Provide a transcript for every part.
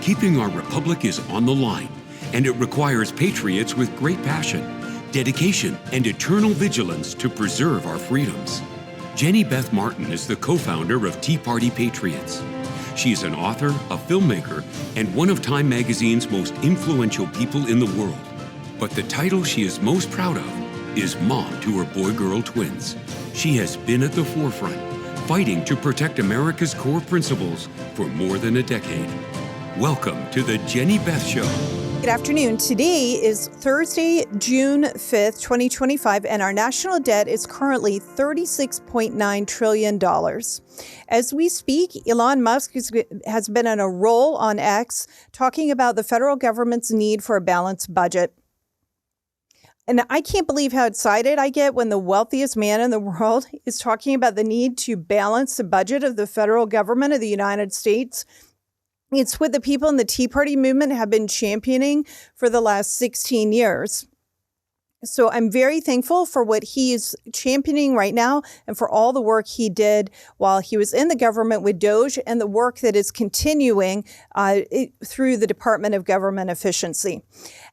Keeping our republic is on the line, and it requires patriots with great passion, dedication, and eternal vigilance to preserve our freedoms. Jenny Beth Martin is the co-founder of Tea Party Patriots. She is an author, a filmmaker, and one of Time Magazine's most influential people in the world. But the title she is most proud of is mom to her boy-girl twins. She has been at the forefront, fighting to protect America's core principles for more than a decade. Welcome to the Jenny Beth Show. Good afternoon. Today is Thursday, June 5th, 2025, and our national debt is currently $36.9 trillion. As we speak, Elon Musk has been on a roll on X talking about the federal government's need for a balanced budget. And I can't believe how excited I get when the wealthiest man in the world is talking about the need to balance the budget of the federal government of the United States. It's what the people in the Tea Party movement have been championing for the last 16 years. So I'm very thankful for what he's championing right now and for all the work he did while he was in the government with DOGE and the work that is continuing through the Department of Government Efficiency.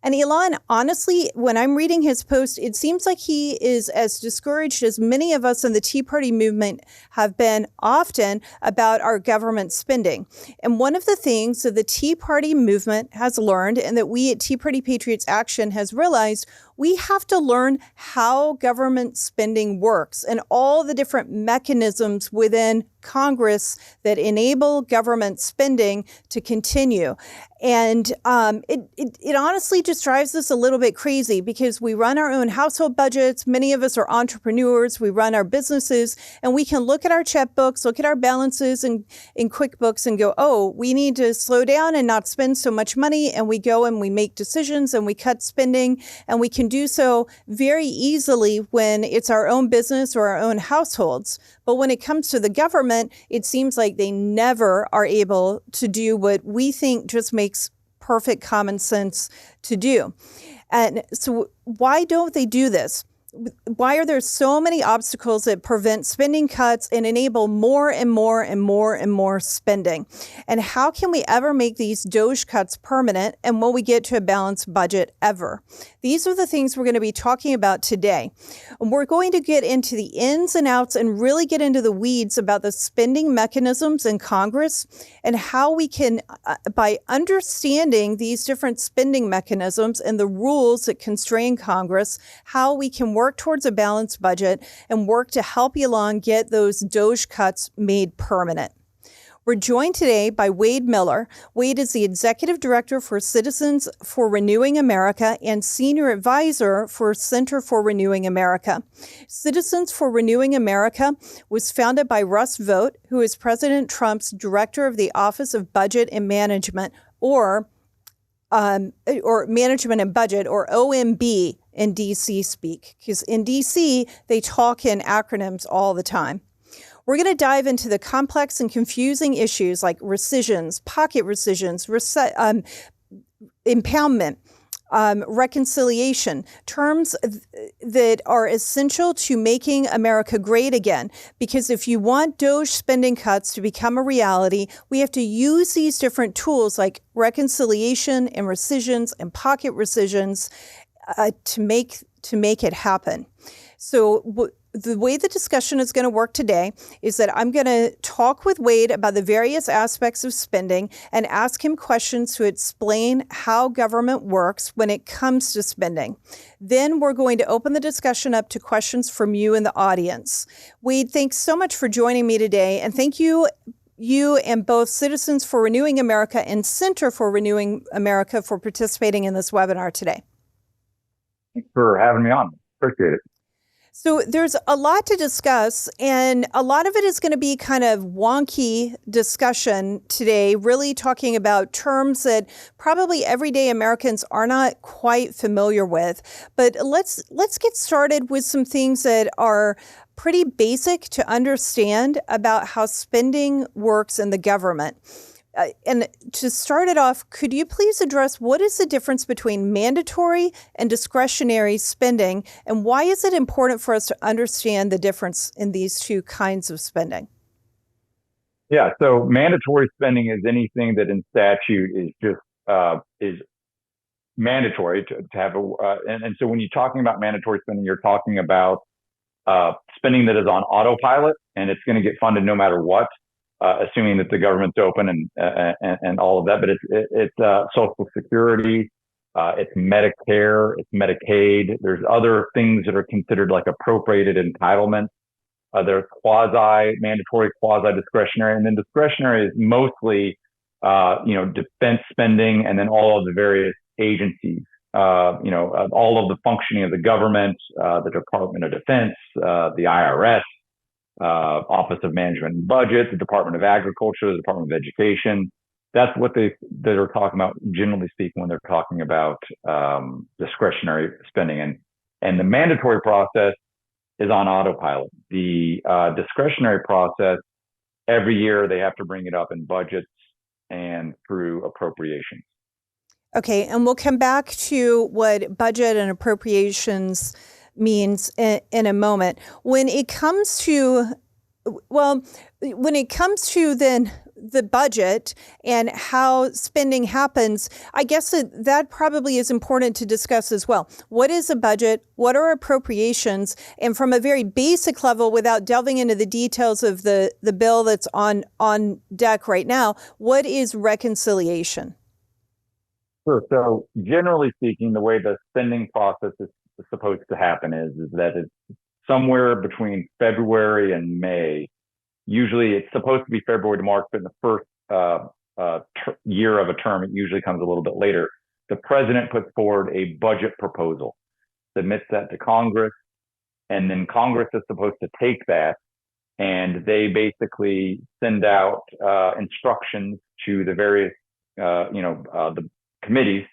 And Elon, honestly, when I'm reading his post, it seems like he is as discouraged as many of us in the Tea Party movement have been often about our government spending. And one of the things that the Tea Party movement has learned and that we at Tea Party Patriots Action has realized, we have to learn how government spending works and all the different mechanisms within Congress that enable government spending to continue. And it honestly just drives us a little bit crazy because we run our own household budgets. Many of us are entrepreneurs. We run our businesses and we can look at our checkbooks, look at our balances in QuickBooks and go, oh, we need to slow down and not spend so much money. And we go and we make decisions and we cut spending, and we can do so very easily when it's our own business or our own households. But when it comes to the government, it seems like they never are able to do what we think just makes perfect common sense to do. And so why don't they do this? Why are there so many obstacles that prevent spending cuts and enable more and more and more and more spending? And how can we ever make these DOGE cuts permanent? And will we get to a balanced budget ever? These are the things we're going to be talking about today. And we're going to get into the ins and outs and really get into the weeds about the spending mechanisms in Congress and how we can, by understanding these different spending mechanisms and the rules that constrain Congress, how we can work towards a balanced budget and work to help Elon get those DOGE cuts made permanent. We're joined today by Wade Miller. Wade is the Executive Director for Citizens for Renewing America and Senior Advisor for Center for Renewing America. Citizens for Renewing America was founded by Russ Vought, who is President Trump's Director of the Office of Budget and Management, or Management and Budget, or OMB in DC speak, because in DC, they talk in acronyms all the time. We're going to dive into the complex and confusing issues like rescissions, pocket rescissions, impoundment, reconciliation, terms that are essential to making America great again. Because if you want DOGE spending cuts to become a reality, we have to use these different tools like reconciliation and rescissions and pocket rescissions to make it happen. So the way the discussion is going to work today is that I'm going to talk with Wade about the various aspects of spending and ask him questions to explain how government works when it comes to spending. Then we're going to open the discussion up to questions from you in the audience. Wade, thanks so much for joining me today. And thank you and both Citizens for Renewing America and Center for Renewing America for participating in this webinar today. Thanks for having me on. Appreciate it. So there's a lot to discuss, and a lot of it is going to be kind of wonky discussion today, really talking about terms that probably everyday Americans are not quite familiar with. But let's get started with some things that are pretty basic to understand about how spending works in the government. And to start it off, could you please address what is the difference between mandatory and discretionary spending, and why is it important for us to understand the difference in these two kinds of spending? Yeah. So mandatory spending is anything that in statute is just is mandatory to have and so when you're talking about mandatory spending, you're talking about spending that is on autopilot and it's going to get funded no matter what, assuming that the government's open and all of that. But it's Social Security, it's Medicare, it's Medicaid. There's other things that are considered like appropriated entitlements. There's quasi-mandatory, quasi-discretionary, and then discretionary is mostly, defense spending, and then all of the various agencies, all of the functioning of the government, the Department of Defense, the IRS, Office of Management and Budget, the Department of Agriculture, the Department of Education. That's what they're talking about, generally speaking, when they're talking about discretionary spending. And the mandatory process is on autopilot. The discretionary process, every year they have to bring it up in budgets and through appropriations. Okay, and we'll come back to what budget and appropriations means in a moment. When it comes to then the budget and how spending happens, I guess that probably is important to discuss as well. What is a budget? What are appropriations? And from a very basic level, without delving into the details of the bill that's on deck right now, what is reconciliation? Sure. So generally speaking, the way the spending process is supposed to happen is that it's somewhere between February and May. Usually it's supposed to be February to March, but in the first year of a term, it usually comes a little bit later. The president puts forward a budget proposal, submits that to Congress, and then Congress is supposed to take that and they basically send out instructions to the various, the committees,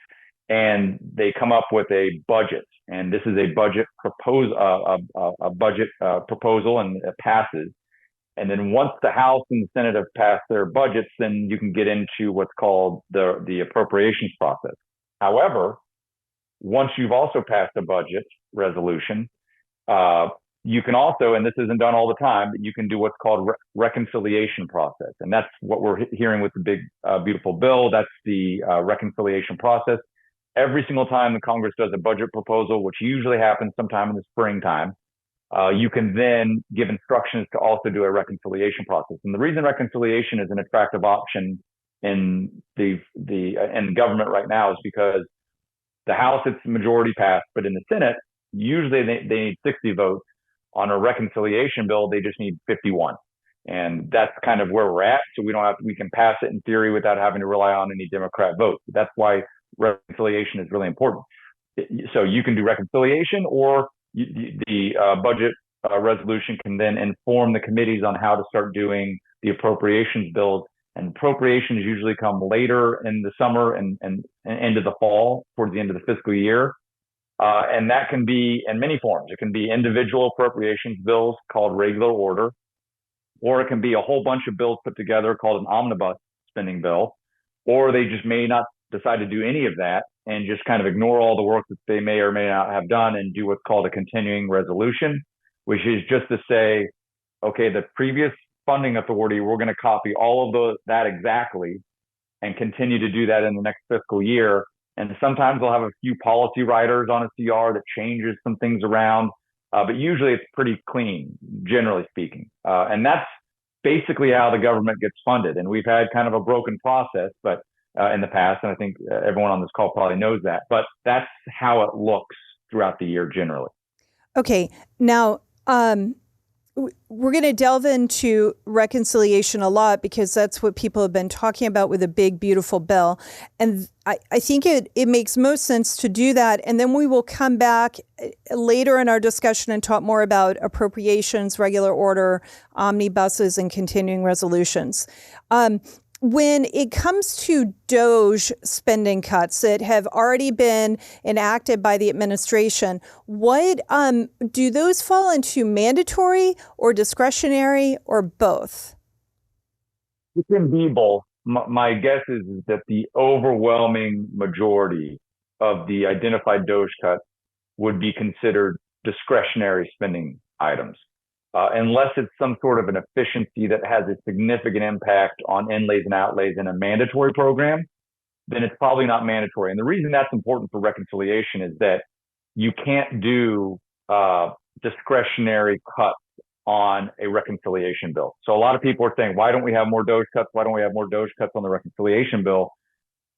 and they come up with a budget. And this is a budget proposal, and it passes. And then once the House and the Senate have passed their budgets, then you can get into what's called the appropriations process. However, once you've also passed a budget resolution, you can also, and this isn't done all the time, but you can do what's called reconciliation process. And that's what we're hearing with the big, beautiful bill. That's the reconciliation process. Every single time the Congress does a budget proposal, which usually happens sometime in the springtime, you can then give instructions to also do a reconciliation process. And the reason reconciliation is an attractive option in the government right now is because the House, it's majority passed, but in the Senate, usually they need 60 votes. On a reconciliation bill, they just need 51. And that's kind of where we're at. So we can pass it in theory without having to rely on any Democrat votes. That's why reconciliation is really important. So you can do reconciliation, or the budget resolution can then inform the committees on how to start doing the appropriations bills. And appropriations usually come later in the summer and into the fall, towards the end of the fiscal year. And that can be in many forms. It can be individual appropriations bills called regular order, or it can be a whole bunch of bills put together called an omnibus spending bill, or they just may not decide to do any of that and just kind of ignore all the work that they may or may not have done and do what's called a continuing resolution, which is just to say, okay, the previous funding authority, we're going to copy all of that exactly and continue to do that in the next fiscal year. And sometimes they'll have a few policy writers on a CR that changes some things around, but usually it's pretty clean, generally speaking. And that's basically how the government gets funded. And we've had kind of a broken process, but in the past, and I think everyone on this call probably knows that, but that's how it looks throughout the year generally. Okay. Now, we're going to delve into reconciliation a lot because that's what people have been talking about with a big, beautiful bill. And I think it makes most sense to do that. And then we will come back later in our discussion and talk more about appropriations, regular order, omnibuses, and continuing resolutions. When it comes to DOGE spending cuts that have already been enacted by the administration, what do those fall into mandatory or discretionary or both? It can be both. My guess is that the overwhelming majority of the identified DOGE cuts would be considered discretionary spending items. unless it's some sort of an efficiency that has a significant impact on inlays and outlays in a mandatory program, then it's probably not mandatory. And the reason that's important for reconciliation is that you can't do discretionary cuts on a reconciliation bill. So a lot of people are saying, why don't we have more DOGE cuts? Why don't we have more DOGE cuts on the reconciliation bill?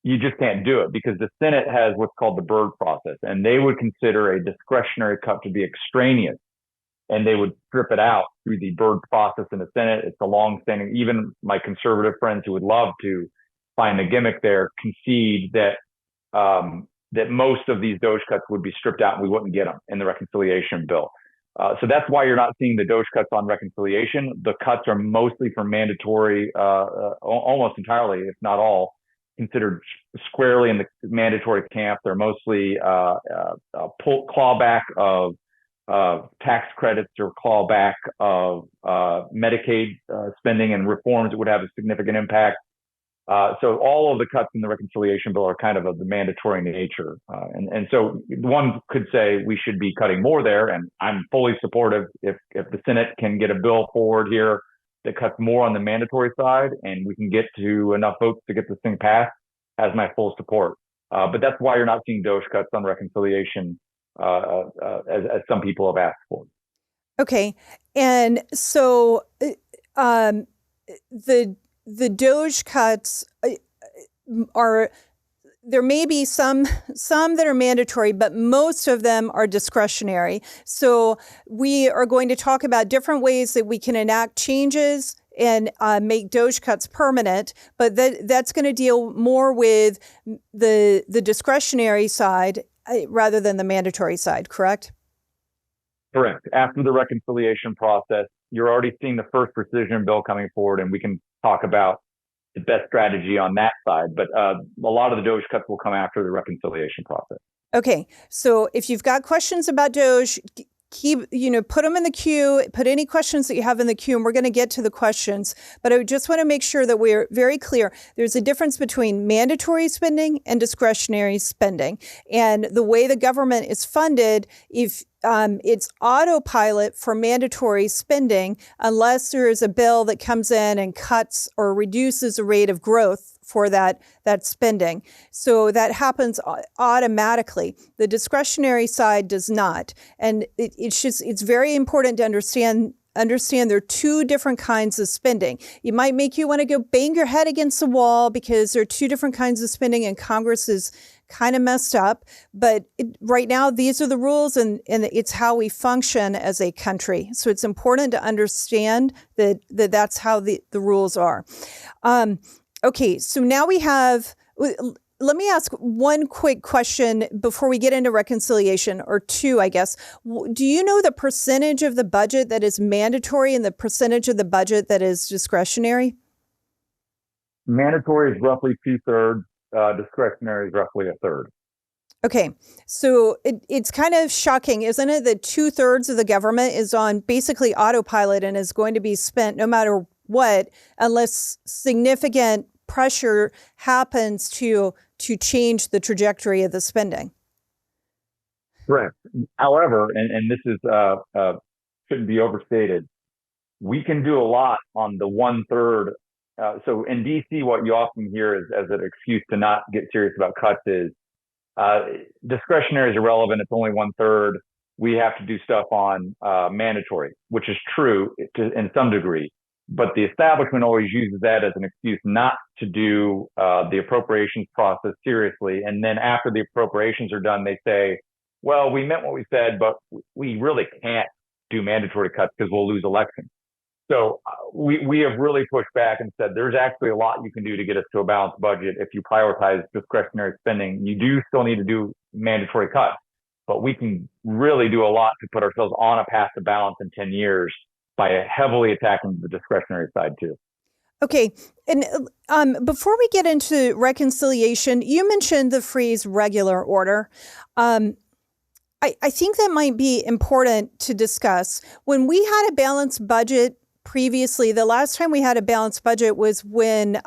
You just can't do it because the Senate has what's called the Byrd process, and they would consider a discretionary cut to be extraneous, and they would strip it out through the Byrd process in the Senate. It's a long-standing, even my conservative friends who would love to find a gimmick there concede that that most of these DOGE cuts would be stripped out and we wouldn't get them in the reconciliation bill. So that's why you're not seeing the DOGE cuts on reconciliation. The cuts are mostly for mandatory, almost entirely, if not all, considered squarely in the mandatory camp. They're mostly clawback of tax credits or clawback of Medicaid spending and reforms that would have a significant impact. So all of the cuts in the reconciliation bill are kind of the mandatory nature. And so one could say we should be cutting more there, and I'm fully supportive if the Senate can get a bill forward here that cuts more on the mandatory side and we can get to enough votes to get this thing passed, has my full support. But that's why you're not seeing DOGE cuts on reconciliation as some people have asked for. Okay. And so the DOGE cuts are, there may be some that are mandatory, but most of them are discretionary. So we are going to talk about different ways that we can enact changes and make DOGE cuts permanent, but that's going to deal more with the discretionary side rather than the mandatory side, correct? Correct. After the reconciliation process, you're already seeing the first rescission bill coming forward, and we can talk about the best strategy on that side. But a lot of the DOGE cuts will come after the reconciliation process. Okay. So if you've got questions about DOGE, put them in the queue, put any questions that you have in the queue, and we're going to get to the questions. But I just want to make sure that we're very clear. There's a difference between mandatory spending and discretionary spending. And the way the government is funded, if it's autopilot for mandatory spending, unless there is a bill that comes in and cuts or reduces the rate of growth for that spending. So that happens automatically. The discretionary side does not. And it's very important to understand there are two different kinds of spending. It might make you want to go bang your head against the wall because there are two different kinds of spending and Congress is kind of messed up. But right now, these are the rules and it's how we function as a country. So it's important to understand that's how the rules are. Okay, so now we have, let me ask one quick question before we get into reconciliation, or two, I guess. Do you know the percentage of the budget that is mandatory and the percentage of the budget that is discretionary? Mandatory is roughly 2/3. Discretionary is roughly 1/3. Okay, so it's kind of shocking, isn't it, that 2/3 of the government is on basically autopilot and is going to be spent no matter what, unless significant pressure happens to change the trajectory of the spending. Correct. However, and this is shouldn't be overstated, we can do a lot on the 1/3. So in DC, what you often hear is as an excuse to not get serious about cuts is discretionary is irrelevant. It's only 1/3. We have to do stuff on mandatory, which is true in some degree. But the establishment always uses that as an excuse not to do the appropriations process seriously. And then after the appropriations are done, they say, well, we meant what we said, but we really can't do mandatory cuts because we'll lose elections. So we have really pushed back and said there's actually a lot you can do to get us to a balanced budget if you prioritize discretionary spending. You do still need to do mandatory cuts, but we can really do a lot to put ourselves on a path to balance in 10 years by heavily attacking the discretionary side too. Okay. And before we get into reconciliation, you mentioned the phrase regular order. I think that might be important to discuss. When we had a balanced budget previously, the last time we had a balanced budget was when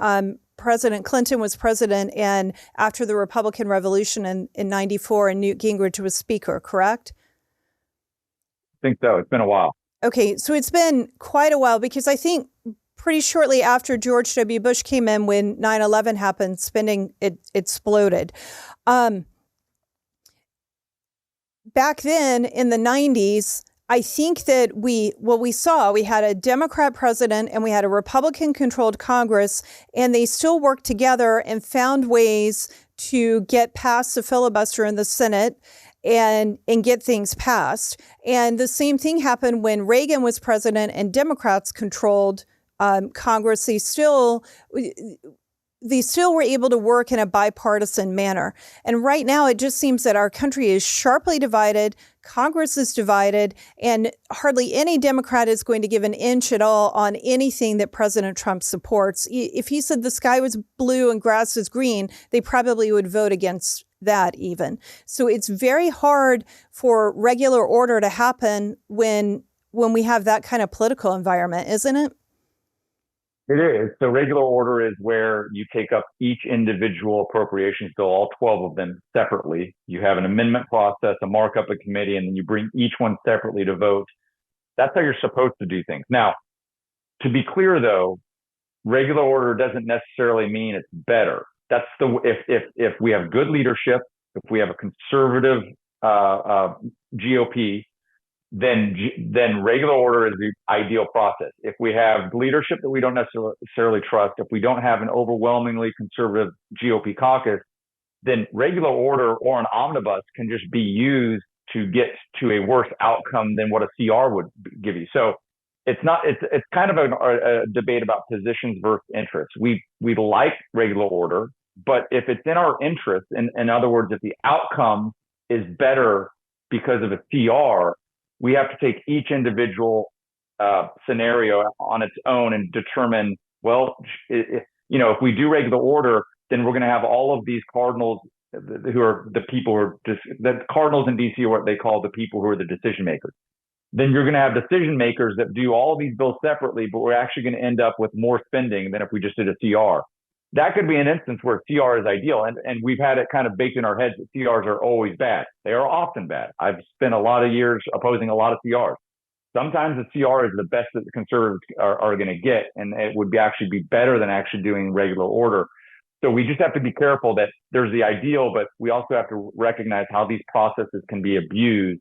President Clinton was president and after the Republican Revolution in 94 and Newt Gingrich was speaker, correct? I think so. It's been a while. Okay, so it's been quite a while because I think pretty shortly after George W. Bush came in, when 9/11 happened, spending it exploded. Back then in the 90s, I think that we had a Democrat president and we had a Republican controlled Congress, and they still worked together and found ways to get past the filibuster in the Senate and get things passed. And the same thing happened when Reagan was president and Democrats controlled Congress. They still were able to work in a bipartisan manner. And right now, it just seems that our country is sharply divided. Congress is divided, and hardly any Democrat is going to give an inch at all on anything that President Trump supports. If he said the sky was blue and grass is green, they probably would vote against that even. So it's very hard for regular order to happen when we have that kind of political environment, isn't it? It is. So regular order is where you take up each individual appropriations bill, all 12 of them separately. You have an amendment process, a markup of committee, and then you bring each one separately to vote. That's how you're supposed to do things. Now, to be clear though, regular order doesn't necessarily mean it's better. That's if we have good leadership, if we have a conservative GOP, then regular order is the ideal process. If we have leadership that we don't necessarily trust, if we don't have an overwhelmingly conservative GOP caucus, then regular order or an omnibus can just be used to get to a worse outcome than what a CR would give you. So it's kind of a debate about positions versus interests. We like regular order, but if it's in our interest, in other words, if the outcome is better because of a CR, we have to take each individual scenario on its own and determine, well, if we do regular order, then we're going to have all of these cardinals who are the people who are the cardinals in DC are what they call the people who are the decision makers. Then you're going to have decision makers that do all of these bills separately, but we're actually going to end up with more spending than if we just did a CR. That could be an instance where CR is ideal. And we've had it kind of baked in our heads that CRs are always bad. They are often bad. I've spent a lot of years opposing a lot of CRs. Sometimes the CR is the best that the conservatives are going to get, and it would actually be better than actually doing regular order. So we just have to be careful that there's the ideal, but we also have to recognize how these processes can be abused.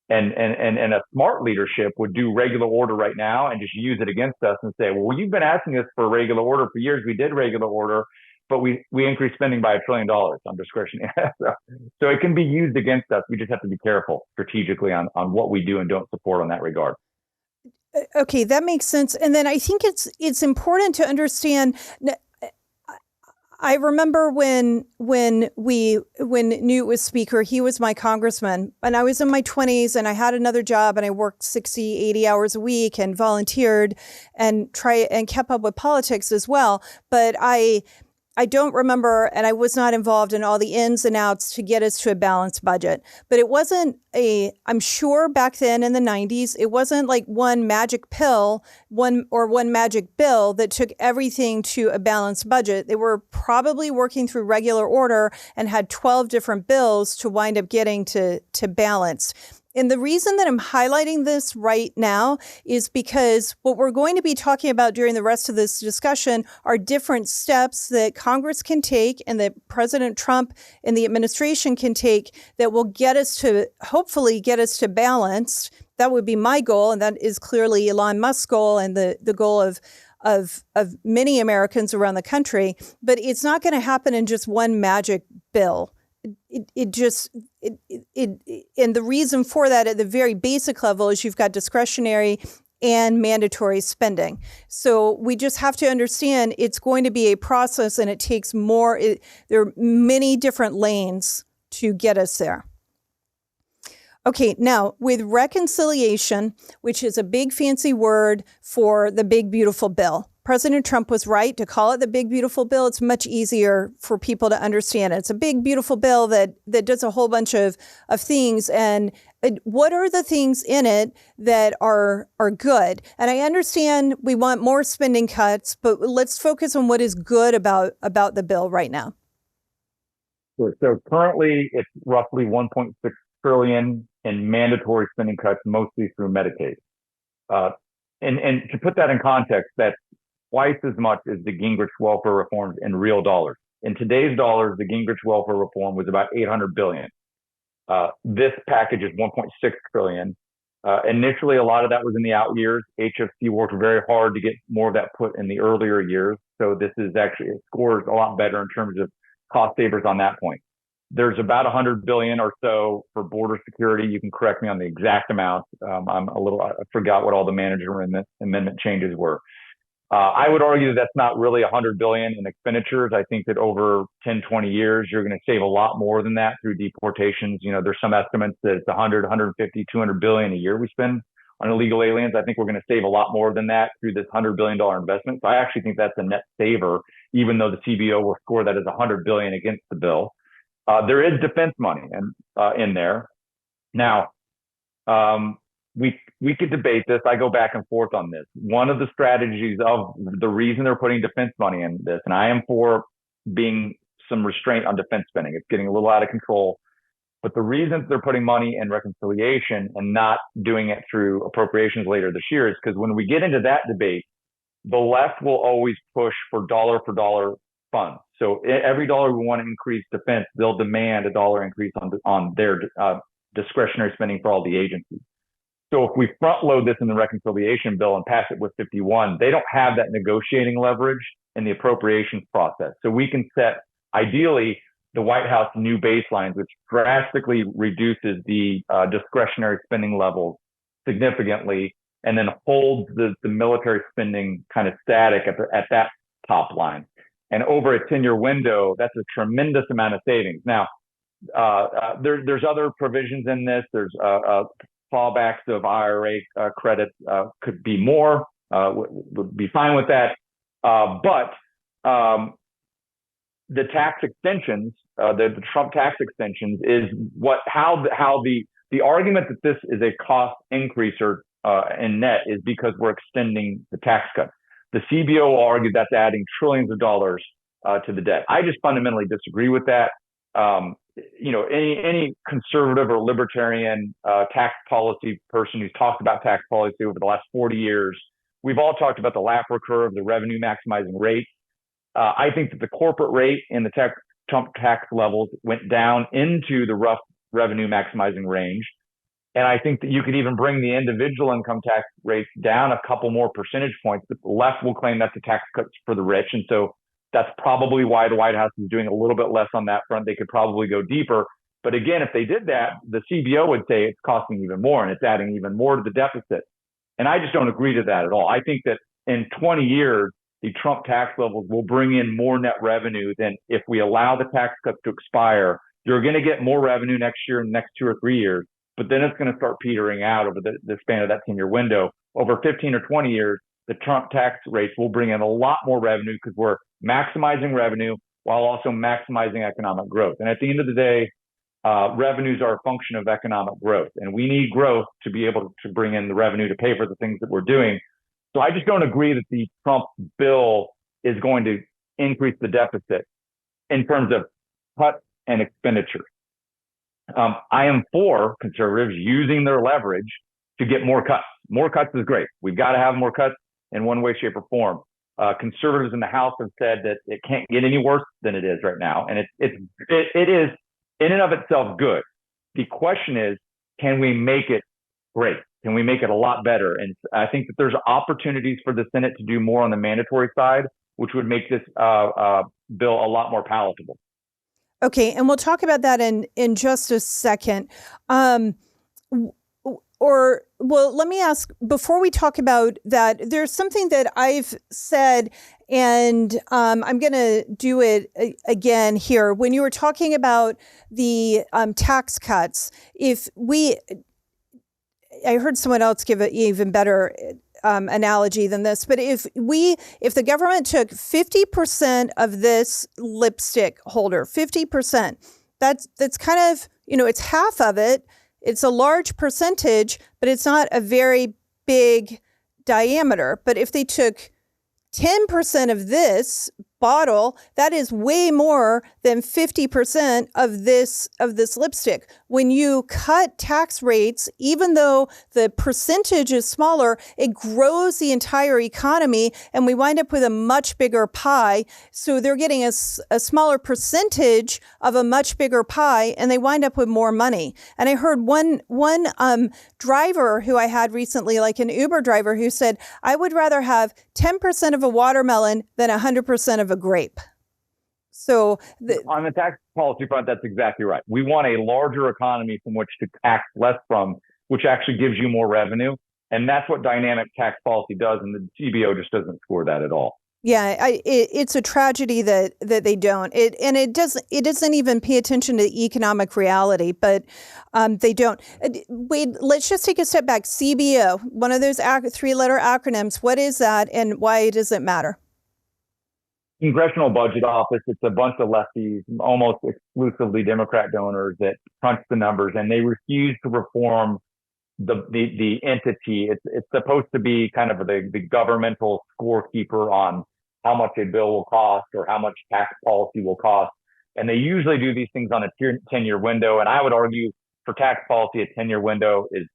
And a smart leadership would do regular order right now and just use it against us and say, well, you've been asking us for regular order for years. We did regular order, but we increased spending by $1 trillion on discretionary. So it can be used against us. We just have to be careful strategically on what we do and don't support on that regard. Okay, that makes sense. And then I think it's important to understand. I remember when Newt was speaker, he was my congressman, and I was in my 20s and I had another job and I worked 60, 80 hours a week and volunteered and kept up with politics as well. But I don't remember, and I was not involved in all the ins and outs to get us to a balanced budget. But it wasn't I'm sure back then in the 90s, it wasn't like one magic pill, one magic bill that took everything to a balanced budget. They were probably working through regular order and had 12 different bills to wind up getting to balance. And the reason that I'm highlighting this right now is because what we're going to be talking about during the rest of this discussion are different steps that Congress can take and that President Trump and the administration can take that will hopefully get us to balance. That would be my goal, and that is clearly Elon Musk's goal and the goal of many Americans around the country. But it's not going to happen in just one magic bill. And the reason for that at the very basic level is you've got discretionary and mandatory spending. So we just have to understand it's going to be a process and it takes more. There are many different lanes to get us there. Okay, now with reconciliation, which is a big fancy word for the big beautiful bill. President Trump was right to call it the big beautiful bill. It's much easier for people to understand it. It's a big beautiful bill that does a whole bunch of things. And what are the things in it that are good? And I understand we want more spending cuts, but let's focus on what is good about the bill right now. Sure. So currently it's roughly $1.6 trillion in mandatory spending cuts, mostly through Medicaid. And to put that in context, that's twice as much as the Gingrich welfare reforms in real dollars. In today's dollars, the Gingrich welfare reform was about $800 billion. This package is $1.6 trillion. Initially, a lot of that was in the out years. HFC worked very hard to get more of that put in the earlier years. So this is actually, it scores a lot better in terms of cost savers on that point. There's about $100 billion or so for border security. You can correct me on the exact amount. I forgot what all the manager amendment changes were. I would argue that that's not really $100 billion in expenditures. I think that over 10, 20 years, you're going to save a lot more than that through deportations. There's some estimates that it's 100, 150, 200 billion a year we spend on illegal aliens. I think we're going to save a lot more than that through this $100 billion investment. So I actually think that's a net saver, even though the CBO will score that as $100 billion against the bill. There is defense money in there. Now, we could debate this. I go back and forth on this. One of the strategies of the reason they're putting defense money in this, and I am for being some restraint on defense spending. It's getting a little out of control. But the reason they're putting money in reconciliation and not doing it through appropriations later this year is because when we get into that debate, the left will always push for dollar funds. So every dollar we want to increase defense, they'll demand a dollar increase on their discretionary spending for all the agencies. So if we front load this in the reconciliation bill and pass it with 51, they don't have that negotiating leverage in the appropriations process. So we can set, ideally, the White House new baselines, which drastically reduces the discretionary spending levels significantly, and then holds the military spending kind of static at that top line. And over a 10-year window, that's a tremendous amount of savings. Now, there's other provisions in this. There's fallbacks of IRA credits could be more, would be fine with that. But the tax extensions, the Trump tax extensions is how the argument that this is a cost increaser in net is because we're extending the tax cut. The CBO will argue that's adding trillions of dollars to the debt. I just fundamentally disagree with that. Any conservative or libertarian tax policy person who's talked about tax policy over the last 40 years, we've all talked about the Laffer curve, the revenue maximizing rate. I think that the corporate rate and the Trump tax levels went down into the rough revenue maximizing range. And I think that you could even bring the individual income tax rates down a couple more percentage points. But the left will claim that's a tax cut for the rich. And so that's probably why the White House is doing a little bit less on that front. They could probably go deeper. But again, if they did that, the CBO would say it's costing even more and it's adding even more to the deficit. And I just don't agree to that at all. I think that in 20 years, the Trump tax levels will bring in more net revenue than if we allow the tax cuts to expire. You're going to get more revenue next year and the next 2 or 3 years, but then it's going to start petering out over the span of that 10-year window. Over 15 or 20 years, the Trump tax rates will bring in a lot more revenue because we're maximizing revenue while also maximizing economic growth. And at the end of the day, revenues are a function of economic growth, and we need growth to be able to bring in the revenue to pay for the things that we're doing. So I just don't agree that the Trump bill is going to increase the deficit in terms of cuts and expenditures. I am for conservatives using their leverage to get more cuts. More cuts is great. We've got to have more cuts in one way, shape, or form. Conservatives in the House have said that it can't get any worse than it is right now, and it is in and of itself good. The question is, can we make it great? Can we make it a lot better? And I think that there's opportunities for the Senate to do more on the mandatory side, which would make this bill a lot more palatable. Okay, and we'll talk about that in just a second. Let me ask, before we talk about that, there's something that I've said, and I'm going to do it again here. When you were talking about the tax cuts, I heard someone else give an even better analogy than this, but if the government took 50% of this lipstick holder, 50%, that's kind of, it's half of it. It's a large percentage, but it's not a very big diameter. But if they took 10% of this bottle, that is way more than 50% of this lipstick. When you cut tax rates, even though the percentage is smaller, it grows the entire economy, and we wind up with a much bigger pie. So they're getting a smaller percentage of a much bigger pie, and they wind up with more money. And I heard one driver who I had recently, like an Uber driver, who said, I would rather have 10% of a watermelon than 100% of a grape. So on the tax policy front, that's exactly right. We want a larger economy from which to tax less from, which actually gives you more revenue. And that's what dynamic tax policy does. And the CBO just doesn't score that at all. Yeah, it's a tragedy that they don't. It doesn't even pay attention to economic reality, but they don't. Wait, let's just take a step back. CBO, one of those three-letter acronyms. What is that, and why does it matter? Congressional Budget Office. It's a bunch of lefties, almost exclusively Democrat donors, that crunch the numbers, and they refuse to reform the entity. It's supposed to be kind of the governmental scorekeeper on how much a bill will cost or how much tax policy will cost. And they usually do these things on a 10-year window. And I would argue for tax policy, a 10-year window is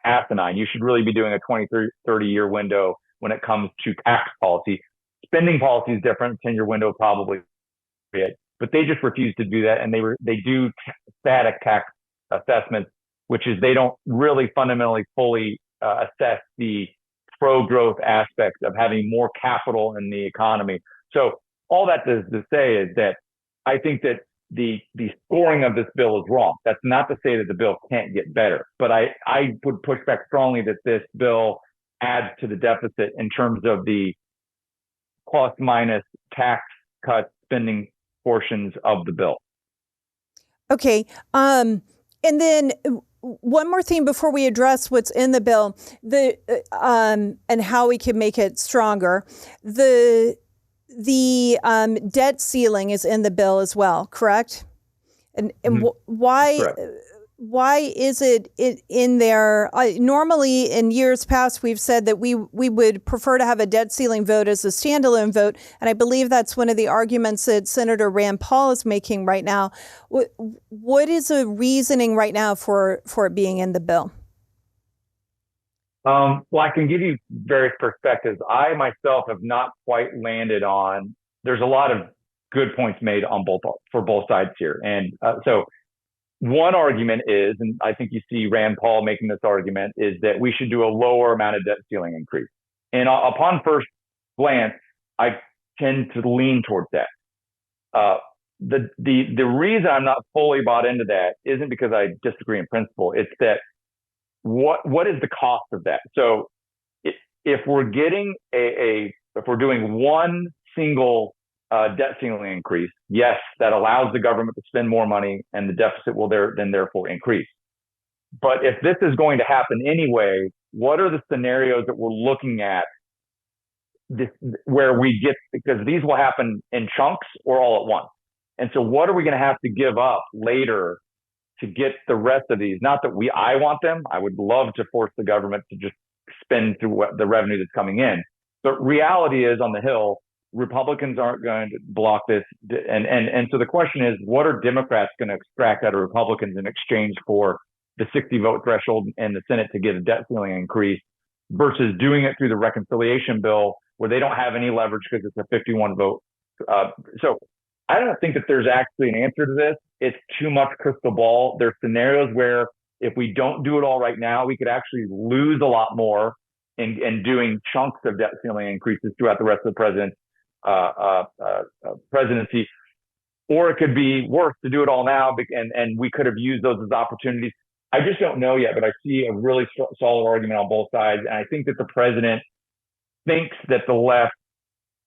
asinine. You should really be doing a 20, 30-year window when it comes to tax policy. Spending policy is different. 10-year window probably it, but they just refuse to do that. And they do static tax assessments, which is they don't really fundamentally fully assess the pro-growth aspects of having more capital in the economy. So all that to say is that I think that the scoring of this bill is wrong. That's not to say that the bill can't get better, but I would push back strongly that this bill adds to the deficit in terms of the plus minus tax cut spending portions of the bill. Okay. And then one more thing before we address what's in the bill, and how we can make it stronger. The debt ceiling is in the bill as well, correct? And why? Correct. Why is it in there? Normally, in years past, we've said that we would prefer to have a debt ceiling vote as a standalone vote, and I believe that's one of the arguments that Senator Rand Paul is making right now. What is the reasoning right now for it being in the bill? Well, I can give you various perspectives. I myself have not quite landed on. There's a lot of good points made on for both sides here, and so. One argument is, and I think you see Rand Paul making this argument, is that we should do a lower amount of debt ceiling increase. And upon first glance, I tend to lean towards that. The reason I'm not fully bought into that isn't because I disagree in principle. It's that what is the cost of that? So if we're getting if we're doing one single debt ceiling increase, yes, that allows the government to spend more money and the deficit will therefore increase. But if this is going to happen anyway, what are the scenarios that we're looking at where we get, because these will happen in chunks or all at once. And so what are we going to have to give up later to get the rest of these? Not that I want them. I would love to force the government to just spend through the revenue that's coming in. But reality is, on the Hill, Republicans aren't going to block this. And so the question is, what are Democrats going to extract out of Republicans in exchange for the 60 vote threshold in the Senate to get a debt ceiling increase versus doing it through the reconciliation bill where they don't have any leverage because it's a 51 vote. So I don't think that there's actually an answer to this. It's too much crystal ball. There's scenarios where if we don't do it all right now, we could actually lose a lot more in doing chunks of debt ceiling increases throughout the rest of the president's presidency, or it could be worse to do it all now, and we could have used those as opportunities. I just don't know yet, but I see a really solid argument on both sides, and I think that the president thinks that the left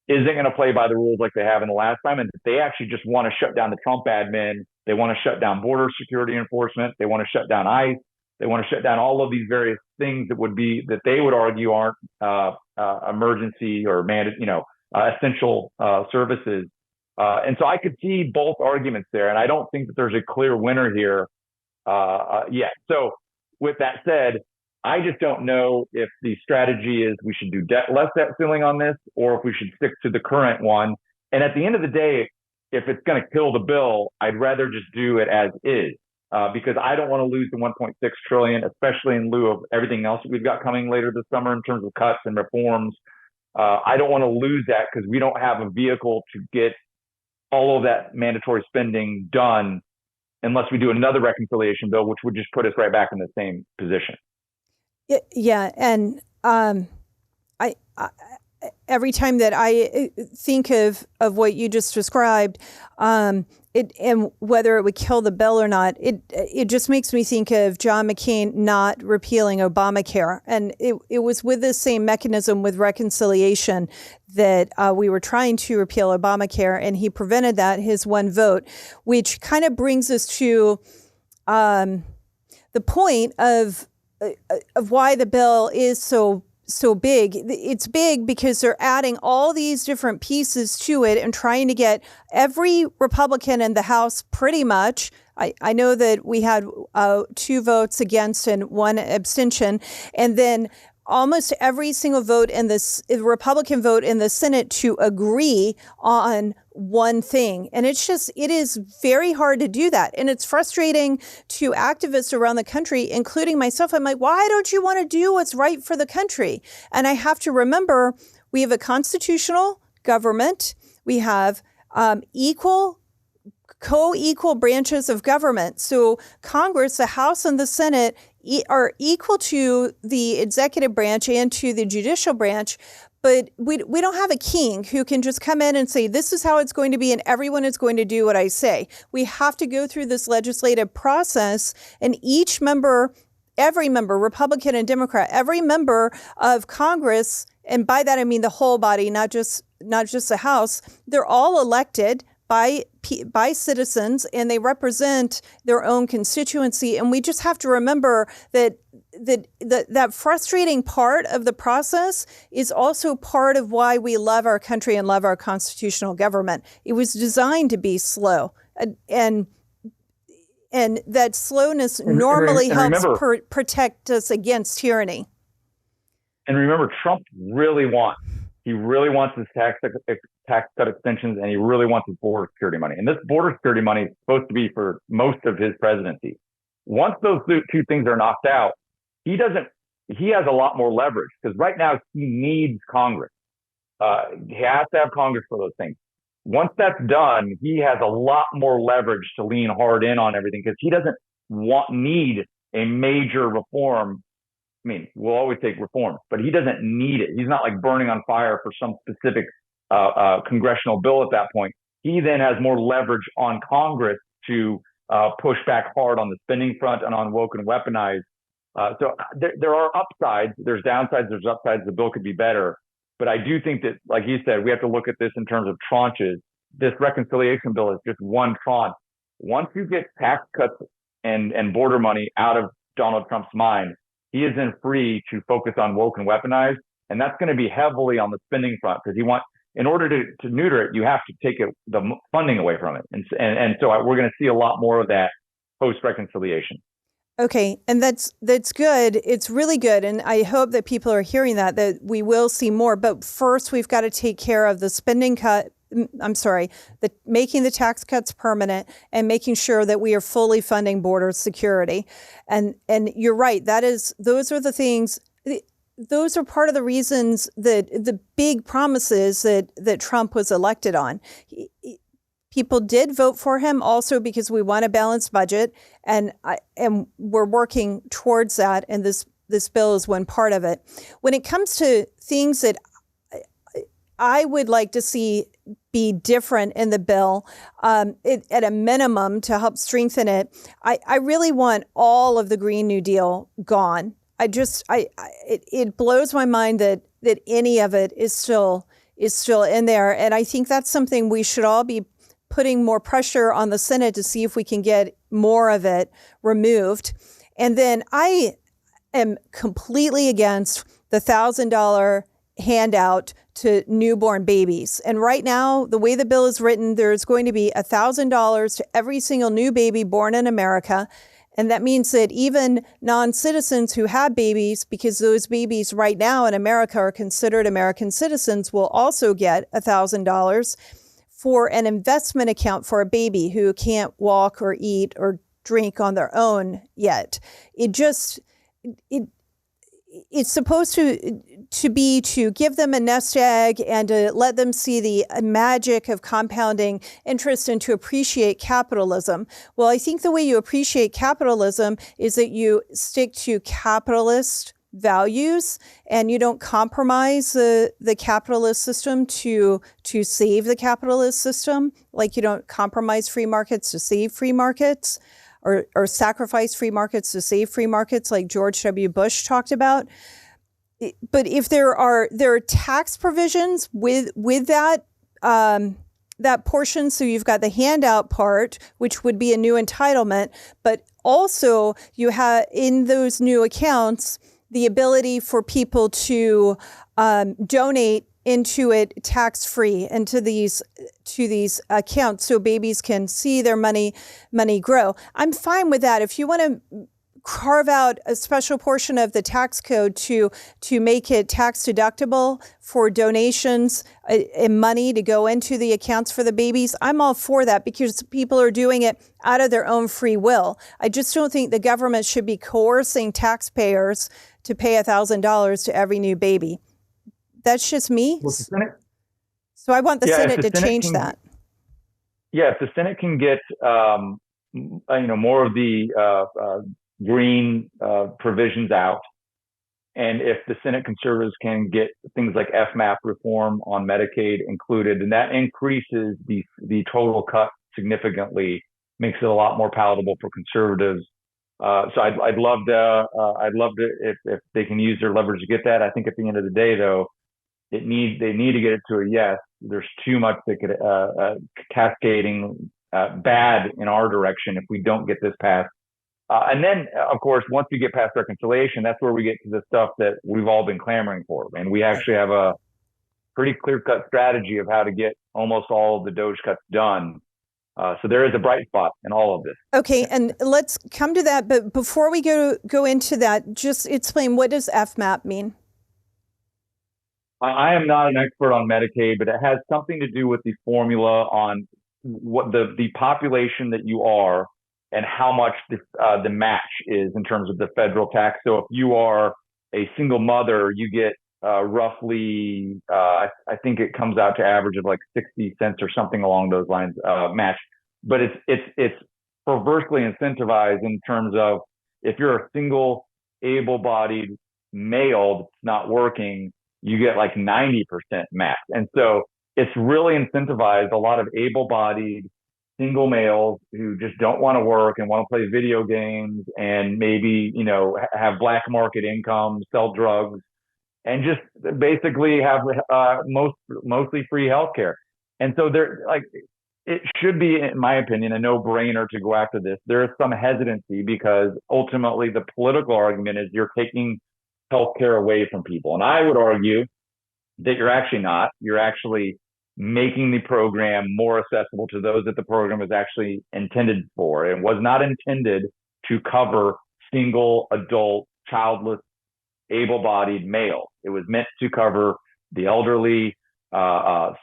isn't going to play by the rules like they have in the last time, and that they actually just want to shut down the Trump admin. They want to shut down border security enforcement. They want to shut down ICE. They want to shut down all of these various things that they would argue aren't emergency or essential services. And so I could see both arguments there, and I don't think that there's a clear winner here yet. So with that said, I just don't know if the strategy is we should do less debt ceiling on this, or if we should stick to the current one And at the end of the day, if it's going to kill the bill, I'd rather just do it as is, because I don't want to lose the 1.6 trillion, especially in lieu of everything else that we've got coming later this summer in terms of cuts and reforms. I don't want to lose that because we don't have a vehicle to get all of that mandatory spending done unless we do another reconciliation bill, which would just put us right back in the same position. Yeah, and I every time that I think of what you just described, and whether it would kill the bill or not, it just makes me think of John McCain not repealing Obamacare. And it was with the same mechanism with reconciliation that we were trying to repeal Obamacare, and he prevented that, his one vote, which kind of brings us to the point of why the bill is so big. It's big because they're adding all these different pieces to it and trying to get every Republican in the House pretty much. I know that we had 2 votes against and 1 abstention, and then almost every single vote in this Republican vote in the Senate to agree on one thing. And it is very hard to do that. And it's frustrating to activists around the country, including myself. I'm like, why don't you want to do what's right for the country? And I have to remember, we have a constitutional government. We have co-equal branches of government. So Congress, the House and the Senate are equal to the executive branch and to the judicial branch. But we don't have a king who can just come in and say, this is how it's going to be, and everyone is going to do what I say. We have to go through this legislative process, and each member, every member, Republican and Democrat, every member of Congress, and by that I mean the whole body, not just the House, they're all elected by citizens, and they represent their own constituency. And we just have to remember that that frustrating part of the process is also part of why we love our country and love our constitutional government. It was designed to be slow, and that slowness normally helps protect us against tyranny. And remember, Trump really wants his tax cut extensions, and he really wants his border security money. And this border security money is supposed to be for most of his presidency. Once those 2 things are knocked out, he has a lot more leverage, because right now he needs Congress. He has to have Congress for those things. Once that's done, he has a lot more leverage to lean hard in on everything, because he doesn't need a major reform. I mean, we'll always take reform, but he doesn't need it. He's not like burning on fire for some specific congressional bill at that point. He then has more leverage on Congress to push back hard on the spending front and on woke and weaponized. So there are upsides, there's downsides, there's upsides. The bill could be better. But I do think that, like you said, we have to look at this in terms of tranches. This reconciliation bill is just one tranche. Once you get tax cuts and border money out of Donald Trump's mind, he is then free to focus on woke and weaponized. And that's going to be heavily on the spending front, because in order to neuter it, you have to take the funding away from it. And so we're going to see a lot more of that post-reconciliation. Okay, and that's good. It's really good. And I hope that people are hearing that we will see more. But first, we've got to take care of the spending cut. Making the tax cuts permanent and making sure that we are fully funding border security. And you're right. Those are the things. Those are part of the reasons that the big promises that Trump was elected on. People did vote for him also because we want a balanced budget, and we're working towards that. And this bill is one part of it. When it comes to things that I would like to see be different in the bill, at a minimum to help strengthen it, I really want all of the Green New Deal gone. It blows my mind that any of it is still in there, and I think that's something we should all be putting more pressure on the Senate to see if we can get more of it removed. And then I am completely against the $1,000 handout to newborn babies. And right now, the way the bill is written, there's going to be $1,000 to every single new baby born in America. And that means that even non-citizens who have babies, because those babies right now in America are considered American citizens, will also get $1,000. for an investment account for a baby who can't walk or eat or drink on their own yet. It's supposed to be to give them a nest egg and to let them see the magic of compounding interest and to appreciate capitalism. Well, I think the way you appreciate capitalism is that you stick to capitalist values and you don't compromise the capitalist system to save the capitalist system. Like you don't compromise free markets to save free markets. Or sacrifice free markets to save free markets, like George W. Bush talked about. But if there are tax provisions with that that portion, so you've got the handout part, which would be a new entitlement, but also you have in those new accounts the ability for people to donate into it tax-free into these accounts so babies can see their money grow. I'm fine with that. If you want to carve out a special portion of the tax code to make it tax deductible for donations and money to go into the accounts for the babies, I'm all for that because people are doing it out of their own free will. I just don't think the government should be coercing taxpayers to pay $1,000 to every new baby. That's just me. Well, So I want the Senate to change that. Yeah, if the Senate can get more of the green provisions out, and if the Senate conservatives can get things like FMAP reform on Medicaid included, and that increases the total cut significantly, makes it a lot more palatable for conservatives. So I'd love to if they can use their leverage to get that. I think at the end of the day, though, they need to get it to a yes. There's too much that could cascading bad in our direction if we don't get this passed. And then, of course, once we get past reconciliation, that's where we get to the stuff that we've all been clamoring for. And we actually have a pretty clear-cut strategy of how to get almost all of the DOGE cuts done. So there is a bright spot in all of this. Okay, and let's come to that. But before we go into that, just explain, what does FMAP mean? I am not an expert on Medicaid, but it has something to do with the formula on what the population that you are and how much the match is in terms of the federal tax. So if you are a single mother, you get roughly, I think it comes out to average of like 60 cents or something along those lines match. But it's perversely incentivized in terms of if you're a single able-bodied male that's not working, you get like 90% match. And so it's really incentivized a lot of able-bodied single males who just don't want to work and want to play video games and maybe, have black market income, sell drugs, and just basically have mostly free healthcare. And so it should be, in my opinion, a no-brainer to go after this. There is some hesitancy because ultimately the political argument is you're taking healthcare away from people. And I would argue that you're actually not. You're actually making the program more accessible to those that the program is actually intended for. It was not intended to cover single, adult, childless, able-bodied males. It was meant to cover the elderly,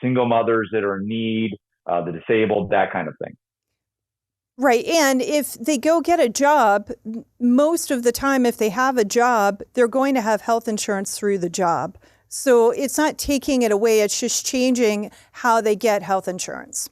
single mothers that are in need, the disabled, that kind of thing. Right. And if they go get a job, most of the time, if they have a job, they're going to have health insurance through the job. So it's not taking it away. It's just changing how they get health insurance.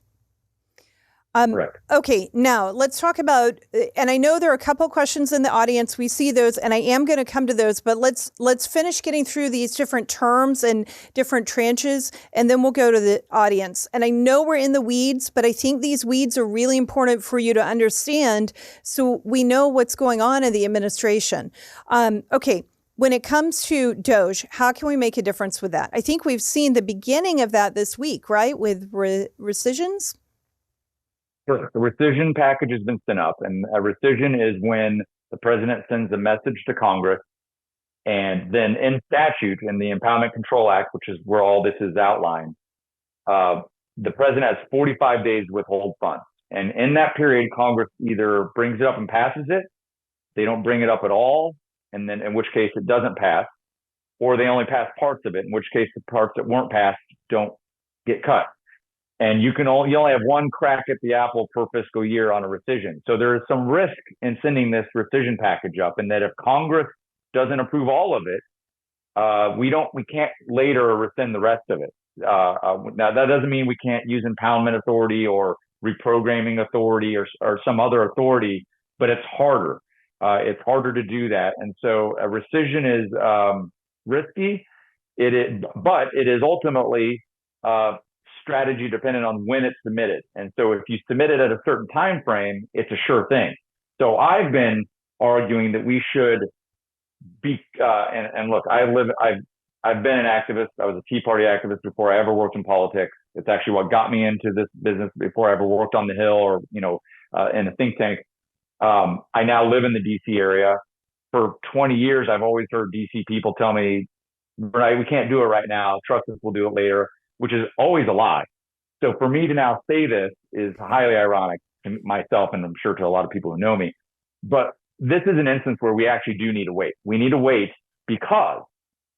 Correct. Okay, now let's talk about, and I know there are a couple questions in the audience. We see those, and I am going to come to those, but let's finish getting through these different terms and different tranches, and then we'll go to the audience. And I know we're in the weeds, but I think these weeds are really important for you to understand so we know what's going on in the administration. Okay, when it comes to DOGE, how can we make a difference with that? I think we've seen the beginning of that this week, right, with rescissions? Sure. The rescission package has been sent up, and a rescission is when the president sends a message to Congress, and then in statute, in the Impoundment Control Act, which is where all this is outlined, the president has 45 days to withhold funds. And in that period, Congress either brings it up and passes it, they don't bring it up at all, and then in which case it doesn't pass, or they only pass parts of it, in which case the parts that weren't passed don't get cut. and you only have one crack at the apple per fiscal year on a rescission. So there is some risk in sending this rescission package up, and that if Congress doesn't approve all of it, we can't later rescind the rest of it. Now that doesn't mean we can't use impoundment authority or reprogramming authority or some other authority, but it's harder. It's harder to do that, and so a rescission is risky. But it is ultimately strategy dependent on when it's submitted. And so if you submit it at a certain time frame, it's a sure thing. So I've been arguing that we should be and look, I've been an activist. I was a Tea Party activist before I ever worked in politics. It's actually what got me into this business before I ever worked on the Hill or in a think tank. I now live in the DC area. For 20 years, I've always heard DC people tell me, right, we can't do it right now. Trust us, we'll do it later, which is always a lie. So for me to now say this is highly ironic to myself, and I'm sure to a lot of people who know me. But this is an instance where we actually do need to wait. We need to wait because,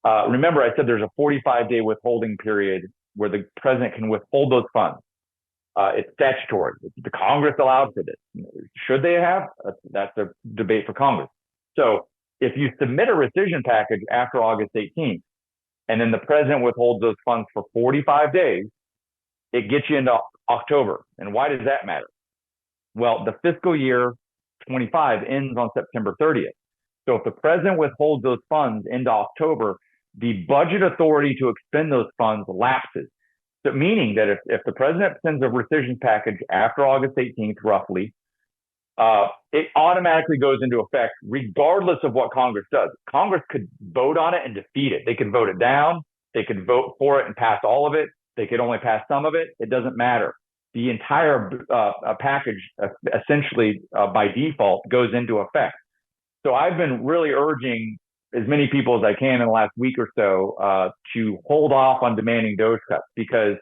remember, I said there's a 45-day withholding period where the president can withhold those funds. It's statutory. The Congress allowed for this. Should they have? That's a debate for Congress. So if you submit a rescission package after August 18th, and then the president withholds those funds for 45 days, it gets you into October. And why does that matter? Well, the fiscal year 25 ends on September 30th. So if the president withholds those funds into October, the budget authority to expend those funds lapses. So meaning that if the president sends a rescission package after August 18th, roughly, it automatically goes into effect regardless of what Congress does. Congress could vote on it and defeat it. They could vote it down. They could vote for it and pass all of it. They could only pass some of it. It doesn't matter. The entire package essentially by default goes into effect. So I've been really urging as many people as I can in the last week or so to hold off on demanding DOGE cuts, because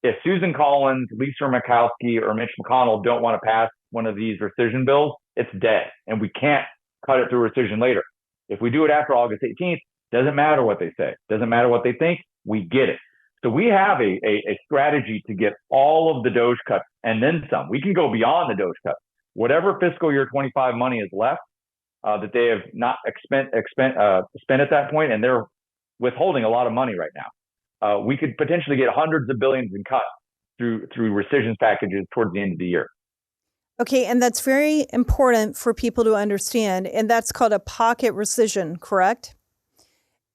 if Susan Collins, Lisa Murkowski, or Mitch McConnell don't want to pass one of these rescission bills, it's dead, and we can't cut it through rescission later. If we do it after August 18th, doesn't matter what they say, doesn't matter what they think, we get it. So we have a strategy to get all of the DOGE cuts and then some. We can go beyond the DOGE cuts. Whatever fiscal year 25 money is left that they have not spent at that point, and they're withholding a lot of money right now. We could potentially get hundreds of billions in cuts through rescissions packages towards the end of the year. Okay, and that's very important for people to understand, and that's called a pocket rescission, correct?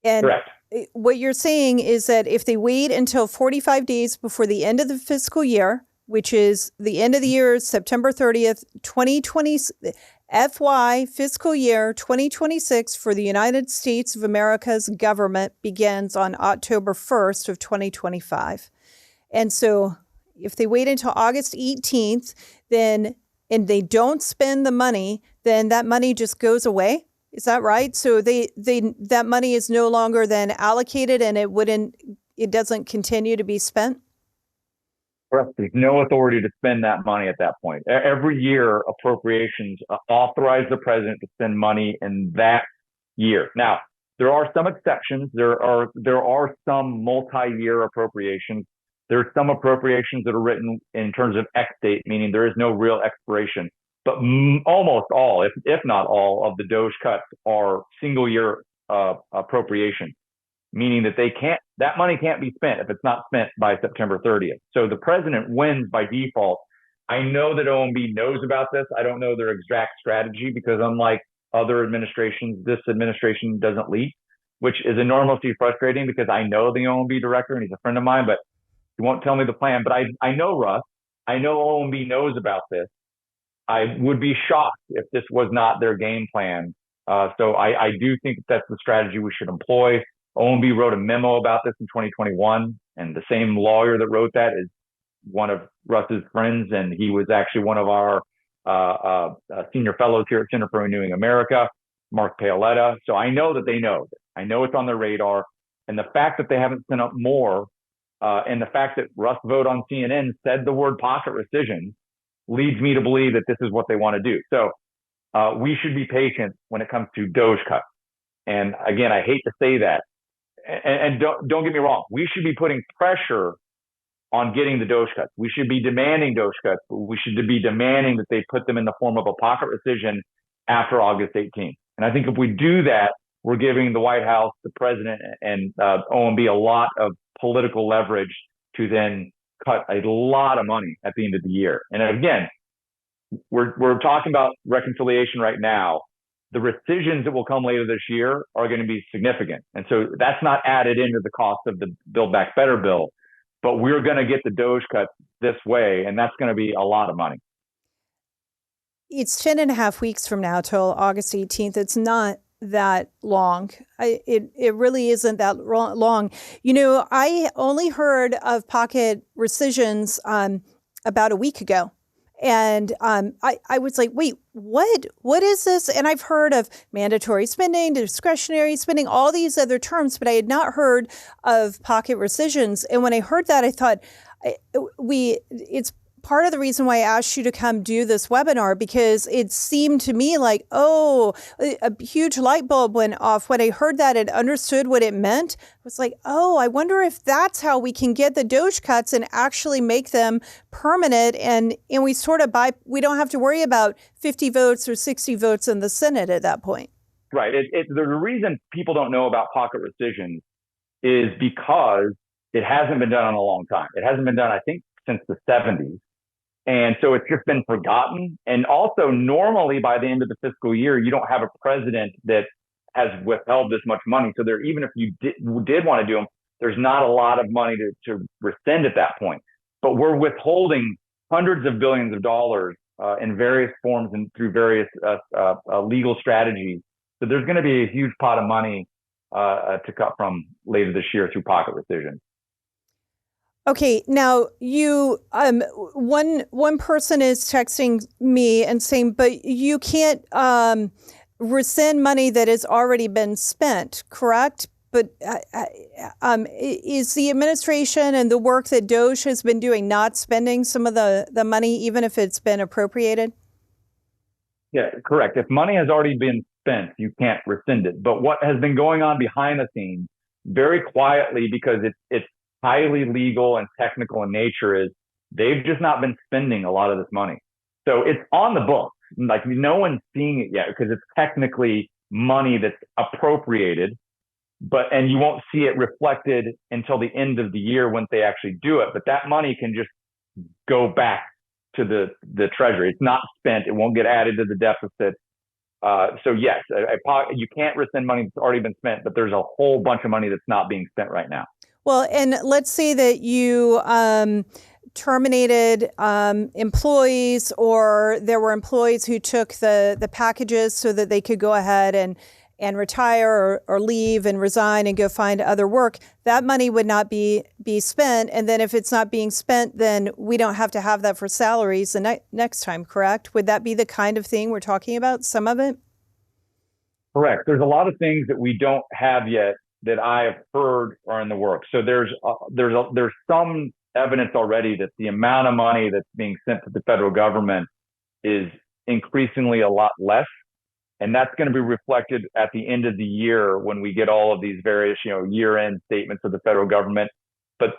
And correct. What you're saying is that if they wait until 45 days before the end of the fiscal year, which is the end of the year, September 30th, 2020, FY fiscal year 2026 for the United States of America's government begins on October 1st of 2025. And so if they wait until August 18th, then and they don't spend the money, then that money just goes away. Is that right? So that money is no longer then allocated, and it doesn't continue to be spent? Correct. There's no authority to spend that money at that point. Every year, appropriations authorize the president to spend money in that year. Now, there are some exceptions. There are some multi-year appropriations. There are some appropriations that are written in terms of X date, meaning there is no real expiration. But almost all, if not all, of the DOGE cuts are single-year appropriation, meaning that that money can't be spent if it's not spent by September 30th. So the president wins by default. I know that OMB knows about this. I don't know their exact strategy, because unlike other administrations, this administration doesn't leak, which is enormously frustrating because I know the OMB director and he's a friend of mine, but he won't tell me the plan. But I know Russ. I know OMB knows about this. I would be shocked if this was not their game plan. So I do think that's the strategy we should employ. OMB wrote a memo about this in 2021, and the same lawyer that wrote that is one of Russ's friends, and he was actually one of our senior fellows here at Center for Renewing America, Mark Paoletta. So I know that they know. I know it's on their radar, and the fact that they haven't sent up more, and the fact that Russ Vought on CNN said the word pocket rescission leads me to believe that this is what they want to do. So we should be patient when it comes to DOGE cuts. And again, I hate to say that. And don't get me wrong, we should be putting pressure on getting the DOGE cuts. We should be demanding DOGE cuts, but we should be demanding that they put them in the form of a pocket rescission after August 18th. And I think if we do that, we're giving the White House, the president, and OMB a lot of political leverage to then cut a lot of money at the end of the year. And again, we're talking about reconciliation right now. The rescissions that will come later this year are going to be significant. And so that's not added into the cost of the Build Back Better bill, but we're going to get the DOGE cuts this way, and that's going to be a lot of money. It's 10 and a half weeks from now till August 18th. It's not that long. It really isn't that long. I only heard of pocket rescissions about a week ago. And I was like, wait, what is this? And I've heard of mandatory spending, discretionary spending, all these other terms, but I had not heard of pocket rescissions. And when I heard that, I thought it's part of the reason why I asked you to come do this webinar, because it seemed to me like, a huge light bulb went off when I heard that and understood what it meant. I was like, I wonder if that's how we can get the DOGE cuts and actually make them permanent. And we sort of we don't have to worry about 50 votes or 60 votes in the Senate at that point. Right. The reason people don't know about pocket rescissions is because it hasn't been done in a long time. It hasn't been done, I think, since the 70s. And so it's just been forgotten. And also, normally by the end of the fiscal year, you don't have a president that has withheld this much money. So even if you did want to do them, there's not a lot of money to rescind at that point. But we're withholding hundreds of billions of dollars in various forms and through various legal strategies. So there's going to be a huge pot of money to cut from later this year through pocket rescission. Okay, now you one person is texting me and saying, but you can't rescind money that has already been spent, correct? But is the administration and the work that DOGE has been doing not spending some of the money, even if it's been appropriated? Yeah, correct. If money has already been spent, you can't rescind it. But what has been going on behind the scenes, very quietly, because it's highly legal and technical in nature, is they've just not been spending a lot of this money. So it's on the books. Like, no one's seeing it yet because it's technically money that's appropriated, and you won't see it reflected until the end of the year when they actually do it. But that money can just go back to the Treasury. It's not spent. It won't get added to the deficit. So yes, you can't rescind money that's already been spent, but there's a whole bunch of money that's not being spent right now. Well, and let's say that you terminated employees, or there were employees who took the packages so that they could go ahead and retire or leave and resign and go find other work. That money would not be spent. And then if it's not being spent, then we don't have to have that for salaries the next time, correct? Would that be the kind of thing we're talking about, some of it? Correct. There's a lot of things that we don't have yet that I have heard are in the works. So there's some evidence already that the amount of money that's being sent to the federal government is increasingly a lot less. And that's going to be reflected at the end of the year when we get all of these various, year-end statements of the federal government. But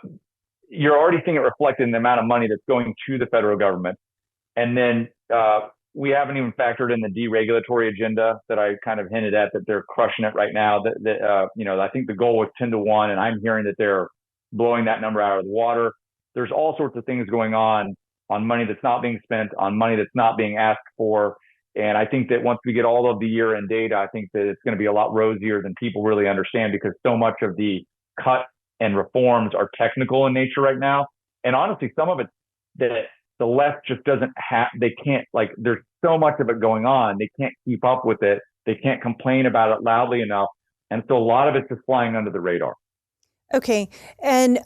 you're already seeing it reflected in the amount of money that's going to the federal government. And then we haven't even factored in the deregulatory agenda that I kind of hinted at, that they're crushing it right now. I think the goal was 10-1, and I'm hearing that they're blowing that number out of the water. There's all sorts of things going on money that's not being spent, on money that's not being asked for. And I think that once we get all of the year-end data, I think that it's going to be a lot rosier than people really understand, because so much of the cuts and reforms are technical in nature right now. And honestly, some of it that the left just doesn't have, they can't, there's so much of it going on, they can't keep up with it. They can't complain about it loudly enough. And so a lot of it's just flying under the radar. Okay. And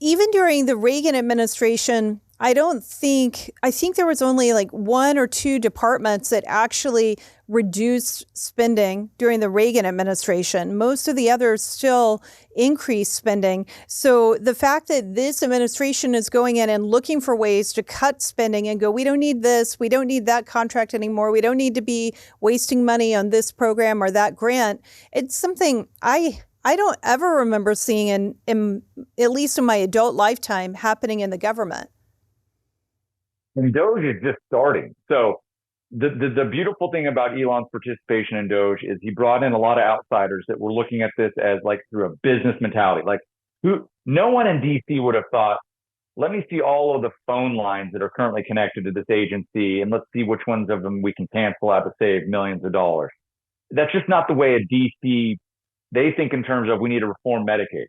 even during the Reagan administration, I think there was only one or two departments that actually reduced spending during the Reagan administration. Most of the others still increased spending. So the fact that this administration is going in and looking for ways to cut spending and go, we don't need this, we don't need that contract anymore, we don't need to be wasting money on this program or that grant, it's something I I don't ever remember seeing in at least in my adult lifetime happening in the government. And Doge is just starting. So the beautiful thing about Elon's participation in Doge is he brought in a lot of outsiders that were looking at this as like through a business mentality. Like no one in DC would have thought, let me see all of the phone lines that are currently connected to this agency and let's see which ones of them we can cancel out to save millions of dollars. That's just not the way a DC, they think in terms of we need to reform Medicaid.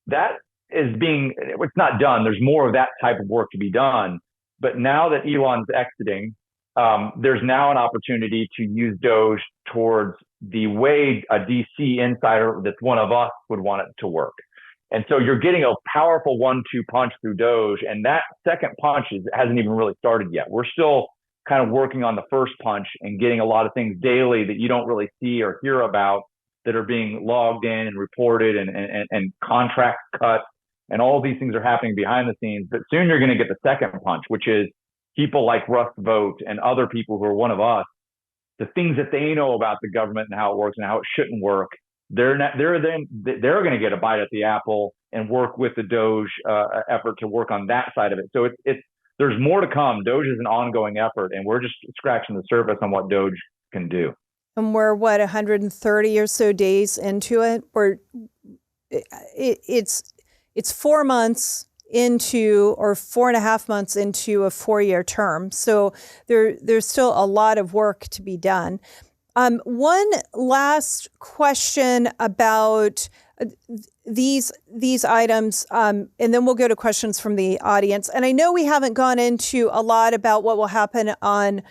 That is it's not done. There's more of that type of work to be done. But now that Elon's exiting, there's now an opportunity to use Doge towards the way a DC insider that's one of us would want it to work. And so you're getting a powerful 1-2 punch through Doge. And that second punch hasn't even really started yet. We're still kind of working on the first punch and getting a lot of things daily that you don't really see or hear about that are being logged in and reported and contracts cut. And all of these things are happening behind the scenes. But soon you're going to get the second punch, which is people like Russ Vought and other people who are one of us, the things that they know about the government and how it works and how it shouldn't work. They're going to get a bite at the apple and work with the Doge effort to work on that side of it. So there's more to come. Doge is an ongoing effort, and we're just scratching the surface on what Doge can do. And we're 130 or so days into it, or it's 4 months into, or 4.5 months into a 4-year term. So there's still a lot of work to be done. One last question about these items, and then we'll go to questions from the audience. And I know we haven't gone into a lot about what will happen on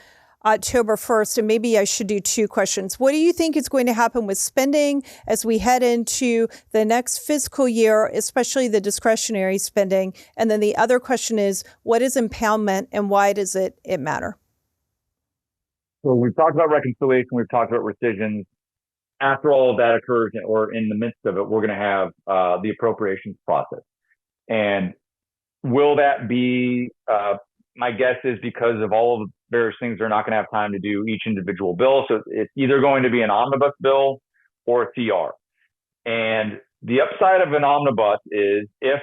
October 1st, and maybe I should do 2 questions. What do you think is going to happen with spending as we head into the next fiscal year, especially the discretionary spending? And then the other question is, what is impoundment and why does it matter? So we've talked about reconciliation, we've talked about rescissions. After all of that occurs, or in the midst of it, we're going to have the appropriations process. And will that be, my guess is because of all of the various things, they're not going to have time to do each individual bill. So it's either going to be an omnibus bill or a CR. And the upside of an omnibus is if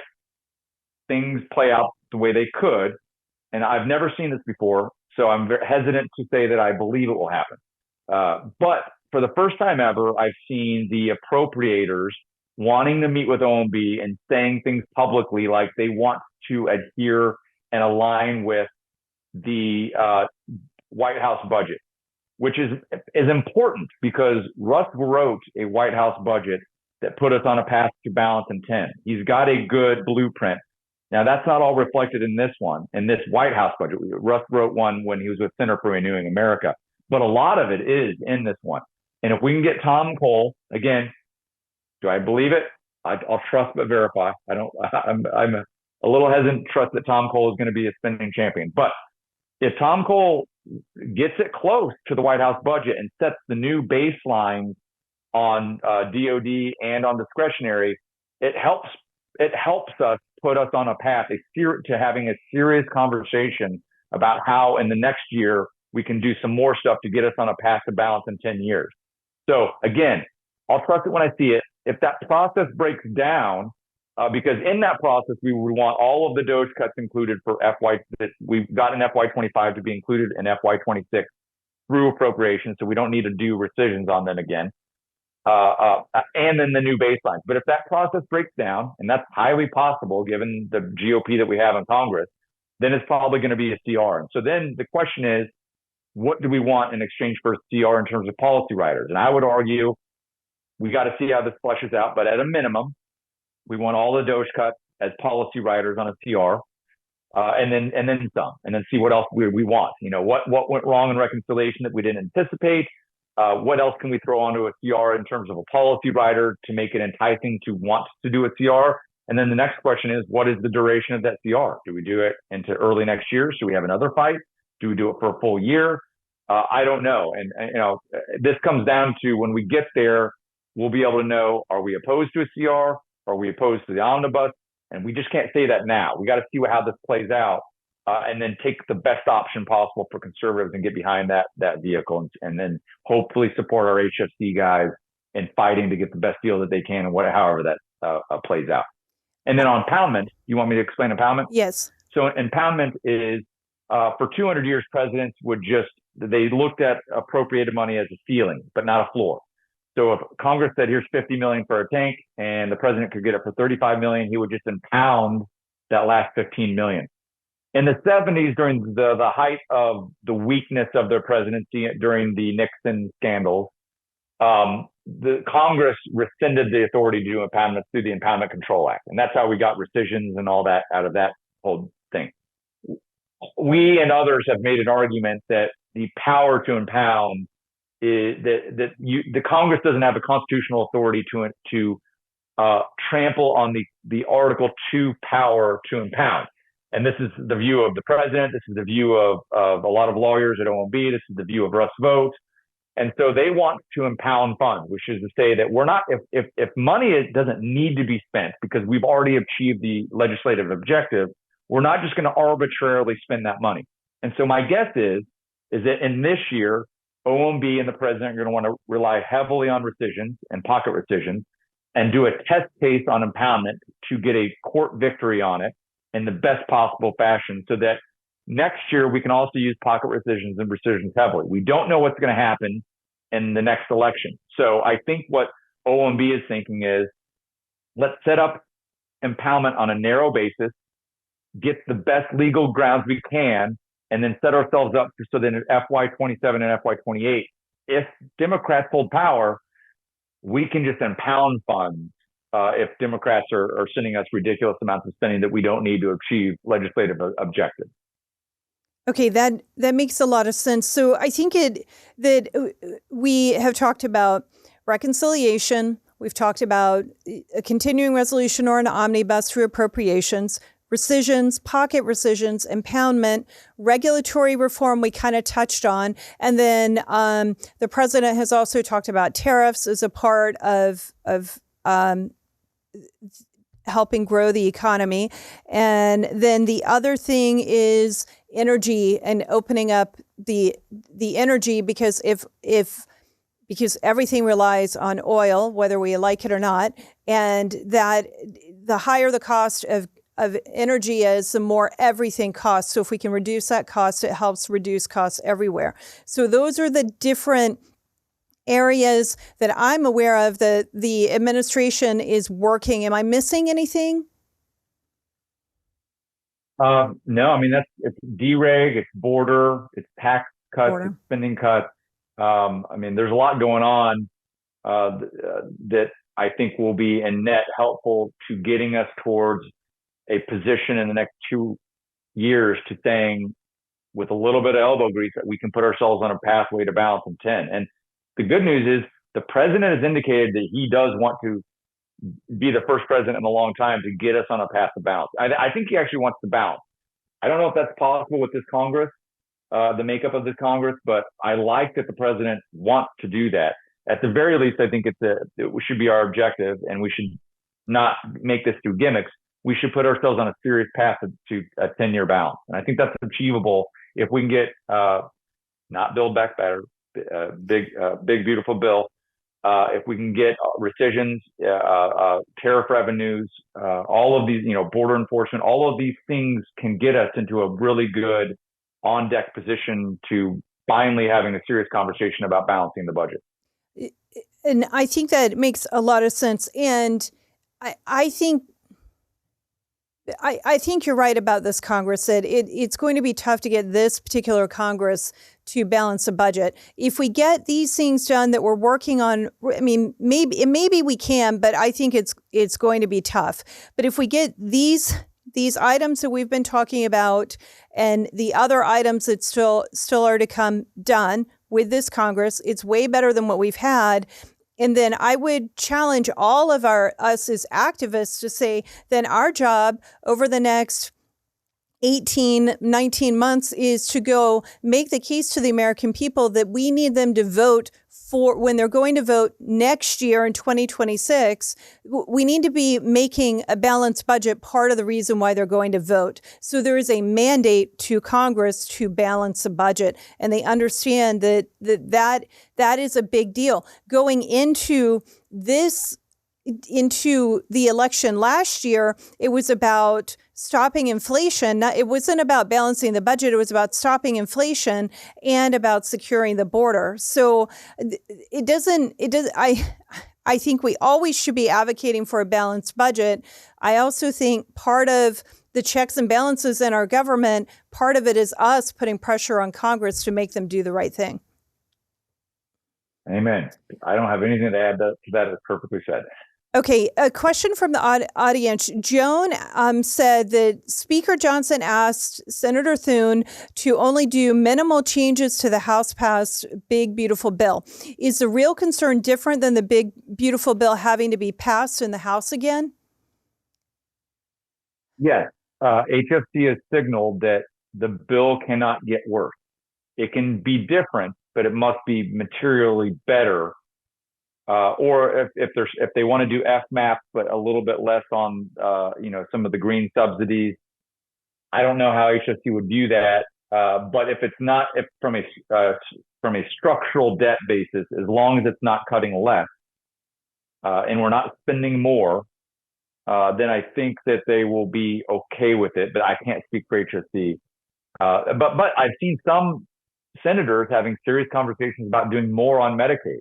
things play out the way they could, and I've never seen this before, so I'm very hesitant to say that I believe it will happen. But for the first time ever, I've seen the appropriators wanting to meet with OMB and saying things publicly like they want to adhere and align with the White House budget, which is important because Russ wrote a White House budget that put us on a path to balance in 10. He's got a good blueprint. Now, that's not all reflected in this one, in this White House budget. Russ wrote one when he was with Center for Renewing America, but a lot of it is in this one. And if we can get Tom Cole, again, do I believe it? I'll trust but verify. I'm a little hesitant to trust that Tom Cole is going to be a spending champion. But if Tom Cole gets it close to the White House budget and sets the new baseline on DOD and on discretionary, it helps us put us on a path to having a serious conversation about how in the next year we can do some more stuff to get us on a path to balance in 10 years. So again, I'll trust it when I see it. If that process breaks down, because in that process, we would want all of the DOGE cuts included for FY that we've got in FY25 to be included in FY26 through appropriations. So we don't need to do rescissions on them again. And then the new baselines. But if that process breaks down, and that's highly possible given the GOP that we have in Congress, then it's probably going to be a CR. And so then the question is, what do we want in exchange for a CR in terms of policy riders? And I would argue we got to see how this flushes out. But at a minimum, we want all the DOGE cuts as policy riders on a CR, and then some, and then see what else we want. You know, what went wrong in reconciliation that we didn't anticipate? What else can we throw onto a CR in terms of a policy rider to make it enticing to want to do a CR? And then the next question is, what is the duration of that CR? Do we do it into early next year? So we have another fight? Do we do it for a full year? I don't know. And you know, this comes down to when we get there, we'll be able to know, are we opposed to a CR? Are we opposed to the omnibus? And we just can't say that now. We got to see how this plays out, and then take the best option possible for conservatives and get behind that vehicle, and then hopefully support our HFC guys and fighting to get the best deal that they can, and however that plays out. And then on impoundment, you want me to explain impoundment? Yes. So impoundment is for 200 years, presidents they looked at appropriated money as a ceiling, but not a floor. So if Congress said, here's $50 million for a tank, and the president could get it for $35 million, he would just impound that last $15 million. In the 70s, during the height of the weakness of their presidency during the Nixon scandals, the Congress rescinded the authority to do impoundments through the Impoundment Control Act. And that's how we got rescissions and all that out of that whole thing. We and others have made an argument that the power to impound is the Congress doesn't have the constitutional authority to trample on the Article 2 power to impound. And this is the view of the president. This is the view of a lot of lawyers at OMB. This is the view of Russ Vought. And so they want to impound funds, which is to say that we're not, if money doesn't need to be spent because we've already achieved the legislative objective, we're not just going to arbitrarily spend that money. And so my guess is that in this year, OMB and the president are going to want to rely heavily on rescissions and pocket rescissions and do a test case on impoundment to get a court victory on it in the best possible fashion so that next year we can also use pocket rescissions and rescissions heavily. We don't know what's going to happen in the next election. So I think what OMB is thinking is, let's set up impoundment on a narrow basis, get the best legal grounds we can, and then set ourselves up so that in FY27 and FY28, if Democrats hold power, we can just impound funds if Democrats are sending us ridiculous amounts of spending that we don't need to achieve legislative objectives. Okay, that makes a lot of sense. So I think that we have talked about reconciliation. We've talked about a continuing resolution or an omnibus through appropriations, rescissions, pocket rescissions, impoundment, regulatory reform we kind of touched on. And then the president has also talked about tariffs as a part of helping grow the economy. And then the other thing is energy and opening up the energy, because because everything relies on oil, whether we like it or not, and that the higher the cost of energy is, the more everything costs. So if we can reduce that cost, it helps reduce costs everywhere. So those are the different areas that I'm aware of that the administration is working. Am I missing anything? No, I mean, it's dereg, it's border, it's tax cuts, it's spending cuts. I mean, there's a lot going on that I think will be in net helpful to getting us towards a position in the next 2 years to saying, with a little bit of elbow grease, that we can put ourselves on a pathway to balance in 10. And the good news is the president has indicated that he does want to be the first president in a long time to get us on a path to balance. I think he actually wants to balance. I don't know if that's possible with this Congress, the makeup of this Congress, but I like that the president wants to do that. At the very least, I think it should be our objective, and we should not make this through gimmicks. We should put ourselves on a serious path to a 10-year balance. And I think that's achievable if we can get, not Build Back Better, big, beautiful bill. If we can get rescissions, tariff revenues, all of these, border enforcement, all of these things can get us into a really good on-deck position to finally having a serious conversation about balancing the budget. And I think that makes a lot of sense. And I think you're right about this Congress, that it's going to be tough to get this particular Congress to balance a budget. If we get these things done that we're working on, I mean, maybe we can, but I think it's going to be tough. But if we get these items that we've been talking about and the other items that still are to come done with this Congress, it's way better than what we've had. And then I would challenge all of us as activists to say, then our job over the next 18, 19 months is to go make the case to the American people that we need them to vote for when they're going to vote next year in 2026, we need to be making a balanced budget part of the reason why they're going to vote. So there is a mandate to Congress to balance the budget, and they understand that is a big deal. Going into the election last year, it was about stopping inflation. It wasn't about balancing the budget. It was about stopping inflation and about securing the border. So I think we always should be advocating for a balanced budget. I also think part of the checks and balances in our government, part of it is us putting pressure on Congress to make them do the right thing. Amen. I don't have anything to add to that. It's perfectly said. Okay, a question from the audience. Joan said that Speaker Johnson asked Senator Thune to only do minimal changes to the House-passed Big Beautiful Bill. Is the real concern different than the Big Beautiful Bill having to be passed in the House again? Yes. HFC has signaled that the bill cannot get worse. It can be different, but it must be materially better. Or if they want to do FMAP, but a little bit less on some of the green subsidies, I don't know how HFC would view that. But if from a structural debt basis, as long as it's not cutting less, and we're not spending more, then I think that they will be okay with it. But I can't speak for HFC. But I've seen some senators having serious conversations about doing more on Medicaid.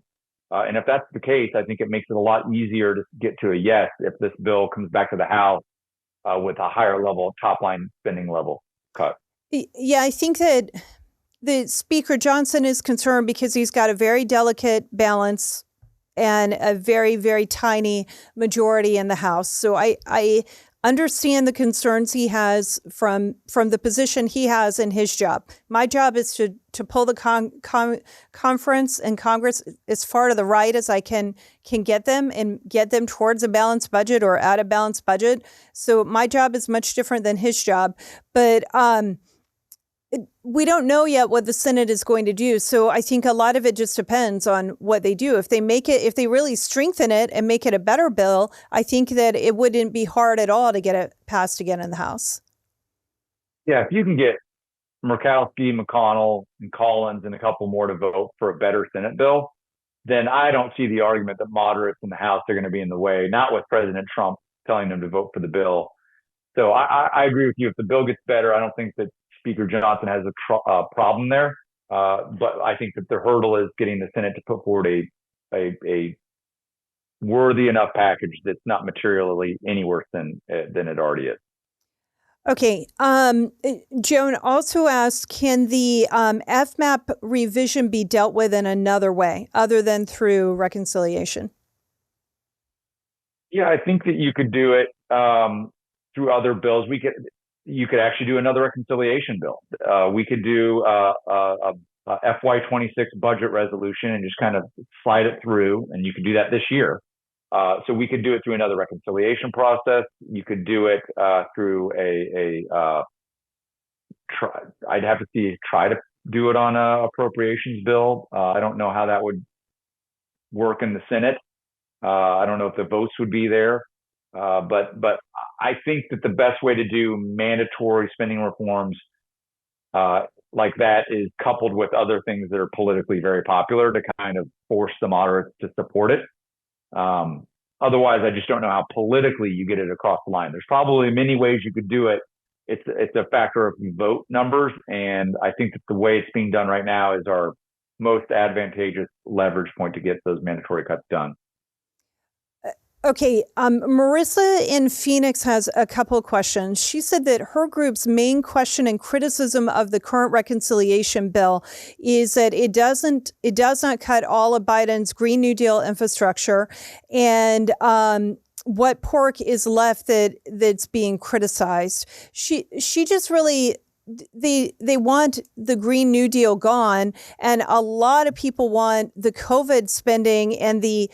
And if that's the case, I think it makes it a lot easier to get to a yes if this bill comes back to the House with a higher level top line spending level cut. Yeah, I think that the Speaker Johnson is concerned because he's got a very delicate balance and a very, very tiny majority in the House. So I understand the concerns he has from the position he has in his job. My job is to pull the conference and Congress as far to the right as I can get them and get them towards a balanced budget or at a balanced budget. So my job is much different than his job. But we don't know yet what the Senate is going to do. So I think a lot of it just depends on what they do. If they really strengthen it and make it a better bill, I think that it wouldn't be hard at all to get it passed again in the House. Yeah, if you can get Murkowski, McConnell, and Collins and a couple more to vote for a better Senate bill, then I don't see the argument that moderates in the House are going to be in the way, not with President Trump telling them to vote for the bill. So I agree with you. If the bill gets better, I don't think that Speaker Johnson has a problem there. But I think that the hurdle is getting the Senate to put forward a worthy enough package that's not materially any worse than it already is. Okay. Joan also asked, can the FMAP revision be dealt with in another way other than through reconciliation? Yeah, I think that you could do it through other bills. You could actually do another reconciliation bill. We could do a FY26 budget resolution and just kind of slide it through, and you could do that this year. So we could do it through another reconciliation process. You could do it through I'd have to try to do it on a appropriations bill. I don't know how that would work in the Senate. I don't know if the votes would be there. But I think that the best way to do mandatory spending reforms like that is coupled with other things that are politically very popular to kind of force the moderates to support it. Otherwise, I just don't know how politically you get it across the line. There's probably many ways you could do it. It's a factor of vote numbers, and I think that the way it's being done right now is our most advantageous leverage point to get those mandatory cuts done. Okay, Marissa in Phoenix has a couple of questions. She said that her group's main question and criticism of the current reconciliation bill is that it does not cut all of Biden's Green New Deal infrastructure, and what pork is left that's being criticized. She just really. They want the Green New Deal gone, and a lot of people want the COVID spending and the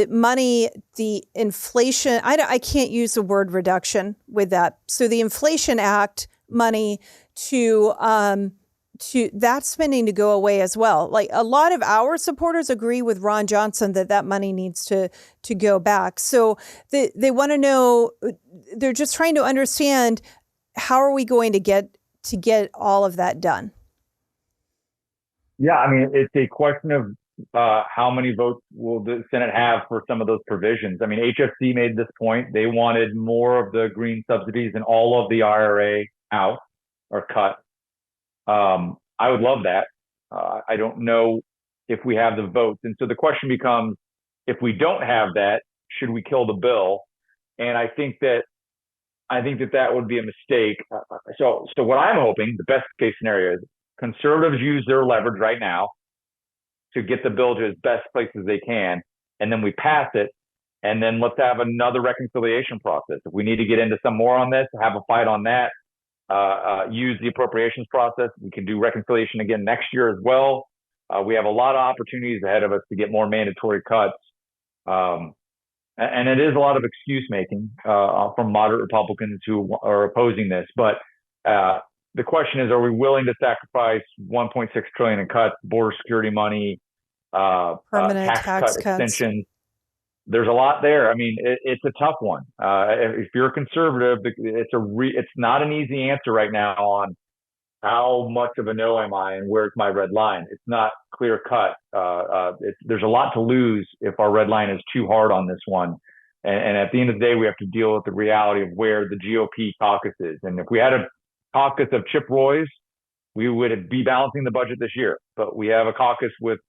money, the inflation. I can't use the word reduction with that. So the Inflation Act money to that spending to go away as well. Like a lot of our supporters agree with Ron Johnson that money needs to go back. So they want to know, they're just trying to understand, how are we going to get all of that done? Yeah, I mean, it's a question of how many votes will the Senate have for some of those provisions. I mean, HFC made this point. They wanted more of the green subsidies and all of the IRA out or cut. I would love that. I don't know if we have the votes. And so the question becomes, if we don't have that, should we kill the bill? And I think that would be a mistake. So what I'm hoping, the best case scenario, is conservatives use their leverage right now to get the bill to as best place as they can, and then we pass it, and then let's have another reconciliation process. If we need to get into some more on this, have a fight on that, use the appropriations process. We can do reconciliation again next year as well. We have a lot of opportunities ahead of us to get more mandatory cuts. And it is a lot of excuse making from moderate Republicans who are opposing this. But the question is, are we willing to sacrifice $1.6 trillion in cuts, border security money, permanent tax cut cuts, extensions? There's a lot there. I mean, it's a tough one. If you're a conservative, it's not an easy answer right now on how much of a no am I and where's my red line. It's not clear cut. There's a lot to lose if our red line is too hard on this one. And at the end of the day, we have to deal with the reality of where the GOP caucus is. And if we had a caucus of Chip Roys, we would be balancing the budget this year. But we have a caucus with,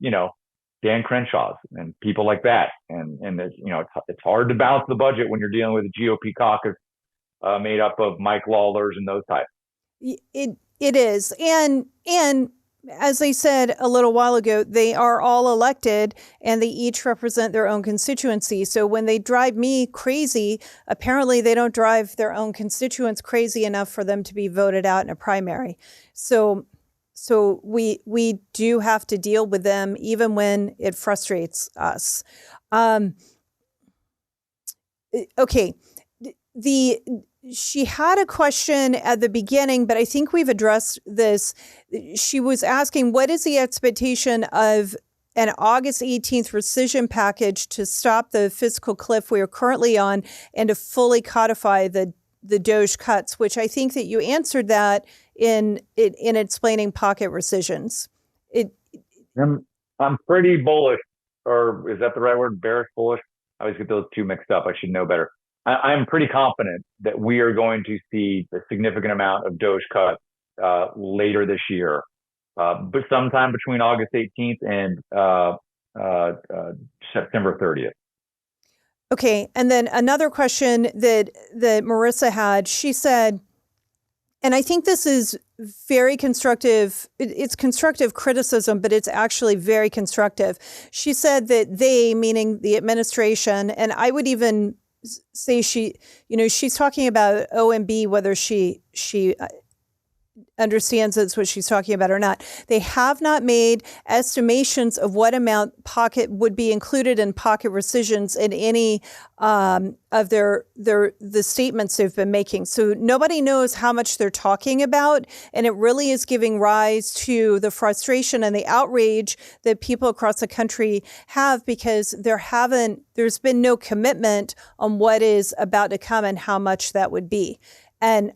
Dan Crenshaw's and people like that. And it's hard to balance the budget when you're dealing with a GOP caucus made up of Mike Lawlers and those types. It is. And as I said a little while ago, they are all elected and they each represent their own constituency. So when they drive me crazy, apparently they don't drive their own constituents crazy enough for them to be voted out in a primary. So we do have to deal with them even when it frustrates us. Okay. She had a question at the beginning, but I think we've addressed this. She was asking, what is the expectation of an August 18th rescission package to stop the fiscal cliff we are currently on and to fully codify the DOGE cuts, which I think that you answered that in explaining pocket rescissions. I'm pretty bullish, or is that the right word? Bearish, bullish? I always get those two mixed up. I should know better. I'm pretty confident that we are going to see a significant amount of DOGE cuts later this year, but sometime between August 18th and September 30th. Okay, and then another question that Marissa had, she said, and I think this is very constructive. It's constructive criticism, but it's actually very constructive. She said that they, meaning the administration, and I would even say she's talking about OMB, whether she understands that's what she's talking about or not. They have not made estimations of what amount pocket would be included in pocket rescissions in any of the statements they've been making. So nobody knows how much they're talking about, and it really is giving rise to the frustration and the outrage that people across the country have because there's been no commitment on what is about to come and how much that would be. And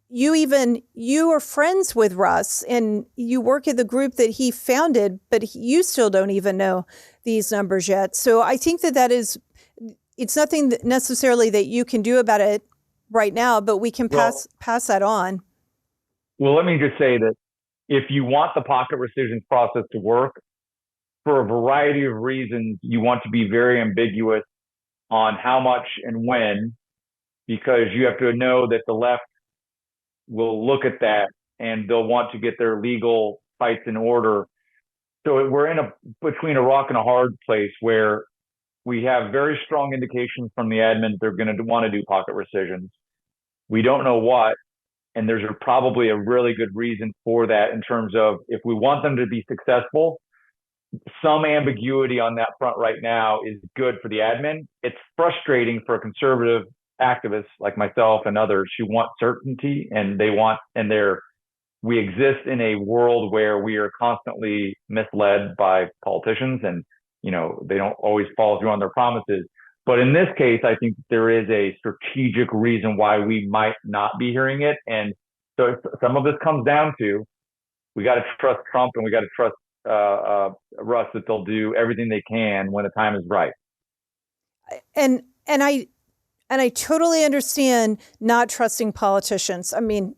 you are friends with Russ and you work at the group that he founded, but you still don't even know these numbers yet. So I think it's nothing necessarily that you can do about it right now, but we can pass that on. Well, let me just say that if you want the pocket rescissions process to work, for a variety of reasons, you want to be very ambiguous on how much and when, because you have to know that the left will look at that and they'll want to get their legal fights in order. So we're between a rock and a hard place where we have very strong indications from the admin they're going to want to do pocket rescissions. We don't know what, and there's probably a really good reason for that in terms of if we want them to be successful, some ambiguity on that front right now is good for the admin. It's frustrating for conservative activists like myself and others who want certainty and they're we exist in a world where we are constantly misled by politicians, and they don't always follow through on their promises. But in this case, I think there is a strategic reason why we might not be hearing it. And so some of this comes down to, we got to trust Trump, and we got to trust Russ, that they'll do everything they can when the time is right. And I totally understand not trusting politicians. I mean,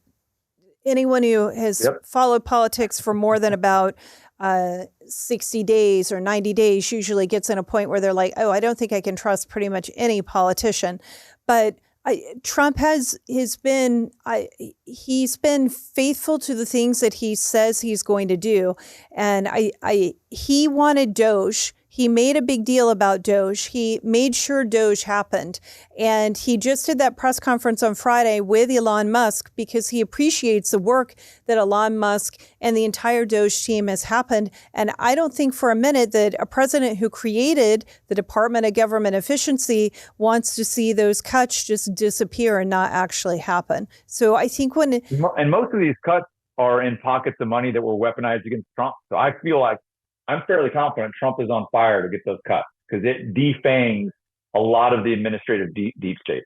anyone who has followed politics for more than about 60 days or 90 days usually gets in a point where they're like, oh, I don't think I can trust pretty much any politician. But Trump he's been faithful to the things that he says he's going to do. And he wanted DOGE. He made a big deal about DOGE. He made sure DOGE happened. And he just did that press conference on Friday with Elon Musk because he appreciates the work that Elon Musk and the entire DOGE team has happened. And I don't think for a minute that a president who created the Department of Government Efficiency wants to see those cuts just disappear and not actually happen. So I think and most of these cuts are in pockets of money that were weaponized against Trump. So I feel like I'm fairly confident Trump is on fire to get those cuts, because it defangs a lot of the administrative deep state.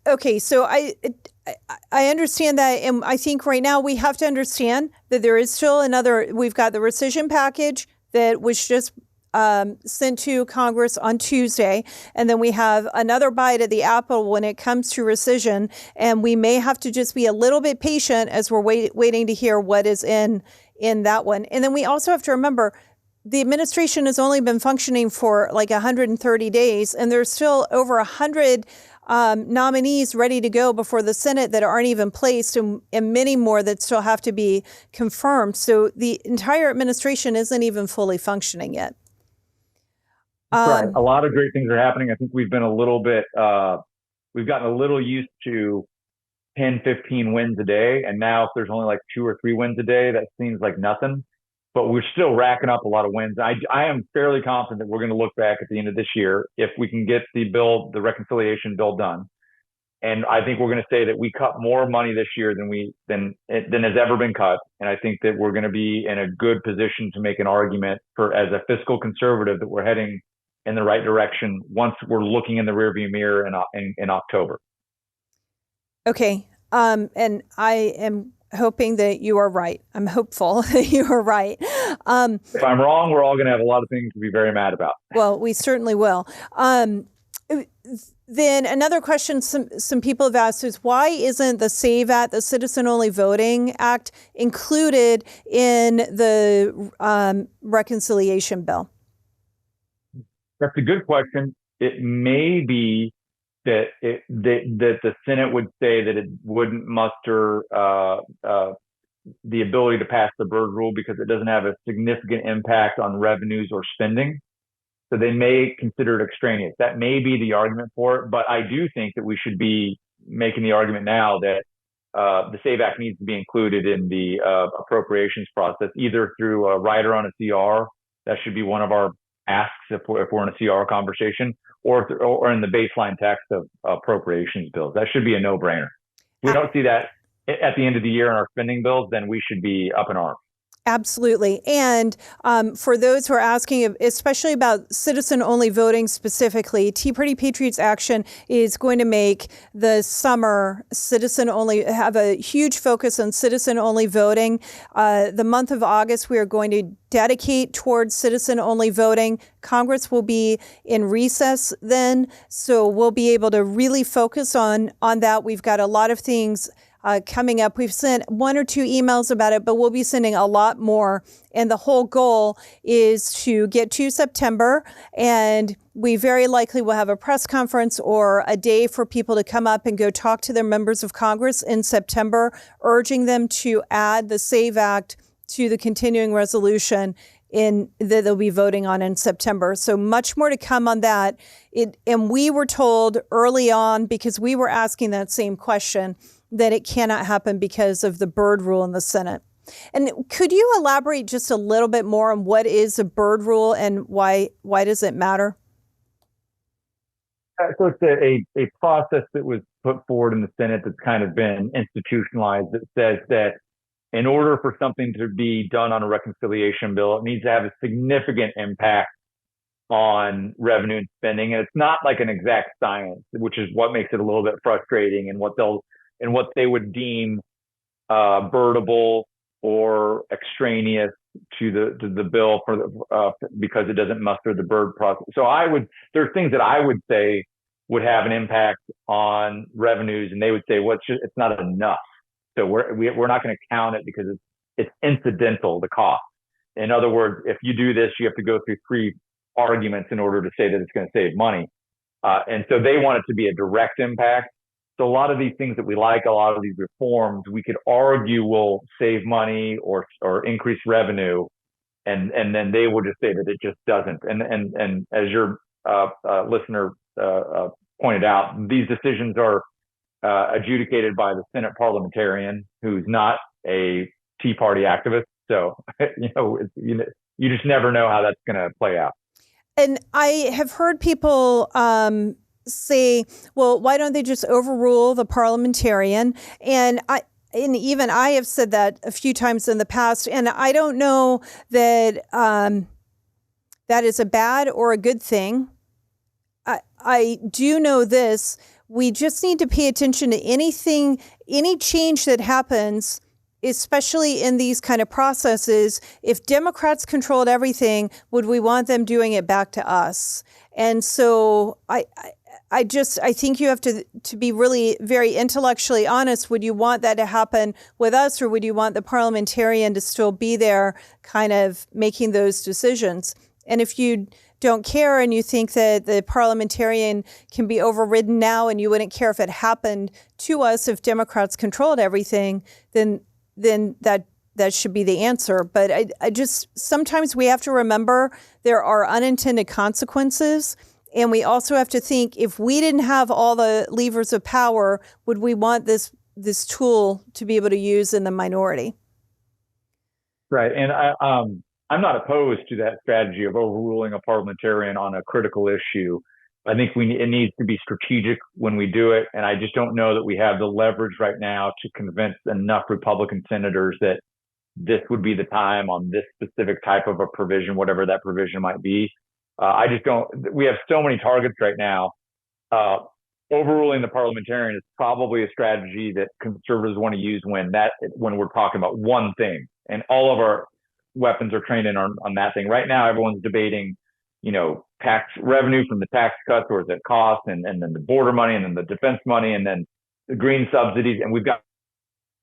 Okay, so I understand that, and I think right now we have to understand that there is still we've got the rescission package that was just sent to Congress on Tuesday, and then we have another bite at the apple when it comes to rescission, and we may have to just be a little bit patient as we're waiting to hear what is in that one. And then we also have to remember the administration has only been functioning for like 130 days, and there's still over 100 nominees ready to go before the Senate that aren't even placed, and many more that still have to be confirmed. So the entire administration isn't even fully functioning yet. Right. A lot of great things are happening. I think we've been we've gotten a little used to 10, 15 wins a day. And now if there's only like 2 or 3 wins a day, that seems like nothing. But we're still racking up a lot of wins. I am fairly confident that we're going to look back at the end of this year if we can get the reconciliation bill done. And I think we're going to say that we cut more money this year than has ever been cut. And I think that we're going to be in a good position to make an argument as a fiscal conservative, that we're heading in the right direction once we're looking in the rearview mirror in October. Okay. And I am hoping that you are right. I'm hopeful that you are right. If I'm wrong, we're all going to have a lot of things to be very mad about. Well, we certainly will. Then another question some people have asked is, why isn't the SAVE Act, the Citizen Only Voting Act, included in the reconciliation bill? That's a good question. It may be that the Senate would say that it wouldn't muster the ability to pass the Byrd rule because it doesn't have a significant impact on revenues or spending. So they may consider it extraneous. That may be the argument for it. But I do think that we should be making the argument now that the SAVE Act needs to be included in the appropriations process, either through a rider on a CR. That should be one of our asks if we're in a CR conversation, or in the baseline text of appropriations bills. That should be a no-brainer. If we don't see that at the end of the year in our spending bills, then we should be up in arms. Absolutely. And for those who are asking, especially about citizen-only voting specifically, Tea Party Patriots Action is going to make the summer citizen-only, have a huge focus on citizen-only voting. The month of August, we are going to dedicate towards citizen-only voting. Congress will be in recess then, so we'll be able to really focus on that. We've got a lot of things coming up. We've sent 1 or 2 emails about it, but we'll be sending a lot more. And the whole goal is to get to September, and we very likely will have a press conference or a day for people to come up and go talk to their members of Congress in September, urging them to add the SAVE Act to the continuing resolution that they'll be voting on in September. So much more to come on that. And we were told early on, because we were asking that same question, that it cannot happen because of the Byrd rule in the Senate. And could you elaborate just a little bit more on what is a Byrd rule and why does it matter? So it's a process that was put forward in the Senate that's kind of been institutionalized that says that in order for something to be done on a reconciliation bill, it needs to have a significant impact on revenue and spending. And it's not like an exact science, which is what makes it a little bit frustrating, and what they would deem birdable or extraneous to the bill because it doesn't muster the Byrd process. So there's things that I would say would have an impact on revenues, and they would say, well, it's not enough. So we're not going to count it because it's incidental to cost. In other words, if you do this, you have to go through 3 arguments in order to say that it's going to save money. And so they want it to be a direct impact. So a lot of these things that we like, a lot of these reforms, we could argue will save money or increase revenue, and then they will just say that it just doesn't. And as your listener pointed out, these decisions are adjudicated by the Senate parliamentarian, who's not a Tea Party activist. So you just never know how that's going to play out. And I have heard people say, well, why don't they just overrule the parliamentarian? And even I have said that a few times in the past, and I don't know that that is a bad or a good thing. I do know this. We just need to pay attention to any change that happens, especially in these kind of processes. If Democrats controlled everything, would we want them doing it back to us? And so I think you have to be really very intellectually honest. Would you want that to happen with us, or would you want the parliamentarian to still be there kind of making those decisions? And if you don't care and you think that the parliamentarian can be overridden now, and you wouldn't care if it happened to us if Democrats controlled everything, then that should be the answer. But I just, sometimes we have to remember there are unintended consequences. And we also have to think, if we didn't have all the levers of power, would we want this tool to be able to use in the minority? Right. And I'm not opposed to that strategy of overruling a parliamentarian on a critical issue. I think it needs to be strategic when we do it. And I just don't know that we have the leverage right now to convince enough Republican senators that this would be the time on this specific type of a provision, whatever that provision might be. I just don't. We have so many targets right now. Overruling the parliamentarian is probably a strategy that conservatives want to use when we're talking about one thing, and all of our weapons are trained in on that thing. Right now, everyone's debating, tax revenue from the tax cuts, or is it cost, and then the border money, and then the defense money, and then the green subsidies, and we've got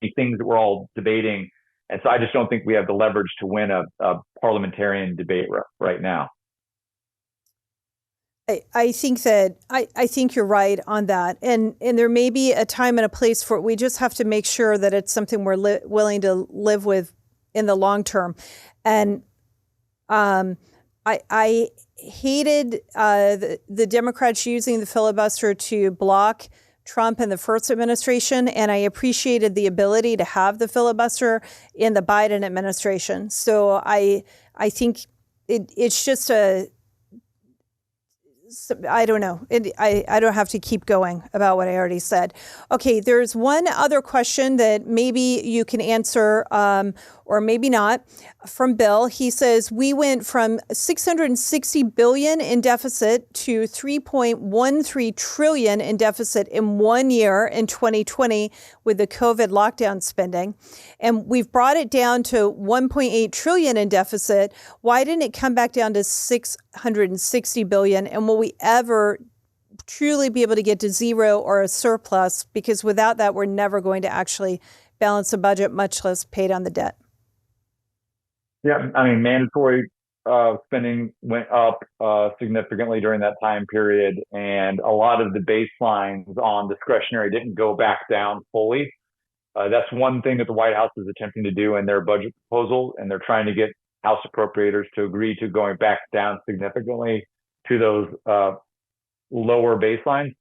these things that we're all debating. And so I just don't think we have the leverage to win a parliamentarian debate right now. I think you're right on that. And there may be a time and a place for it. We just have to make sure that it's something we're willing to live with in the long term. And I hated the Democrats using the filibuster to block Trump in the first administration, and I appreciated the ability to have the filibuster in the Biden administration. So I think it's just I don't know. I don't have to keep going about what I already said. Okay, there's one other question that maybe you can answer or maybe not from Bill. He says, we went from $660 billion in deficit to $3.13 trillion in deficit in 1 year in 2020 with the COVID lockdown spending. And we've brought it down to $1.8 trillion in deficit. Why didn't it come back down to $660 billion? And will we ever truly be able to get to zero or a surplus? Because without that, we're never going to actually balance a budget, much less pay down the debt. Yeah, I mean, mandatory spending went up significantly during that time period, and a lot of the baselines on discretionary didn't go back down fully. That's one thing that the White House is attempting to do in their budget proposal, and they're trying to get House appropriators to agree to going back down significantly to those lower baselines.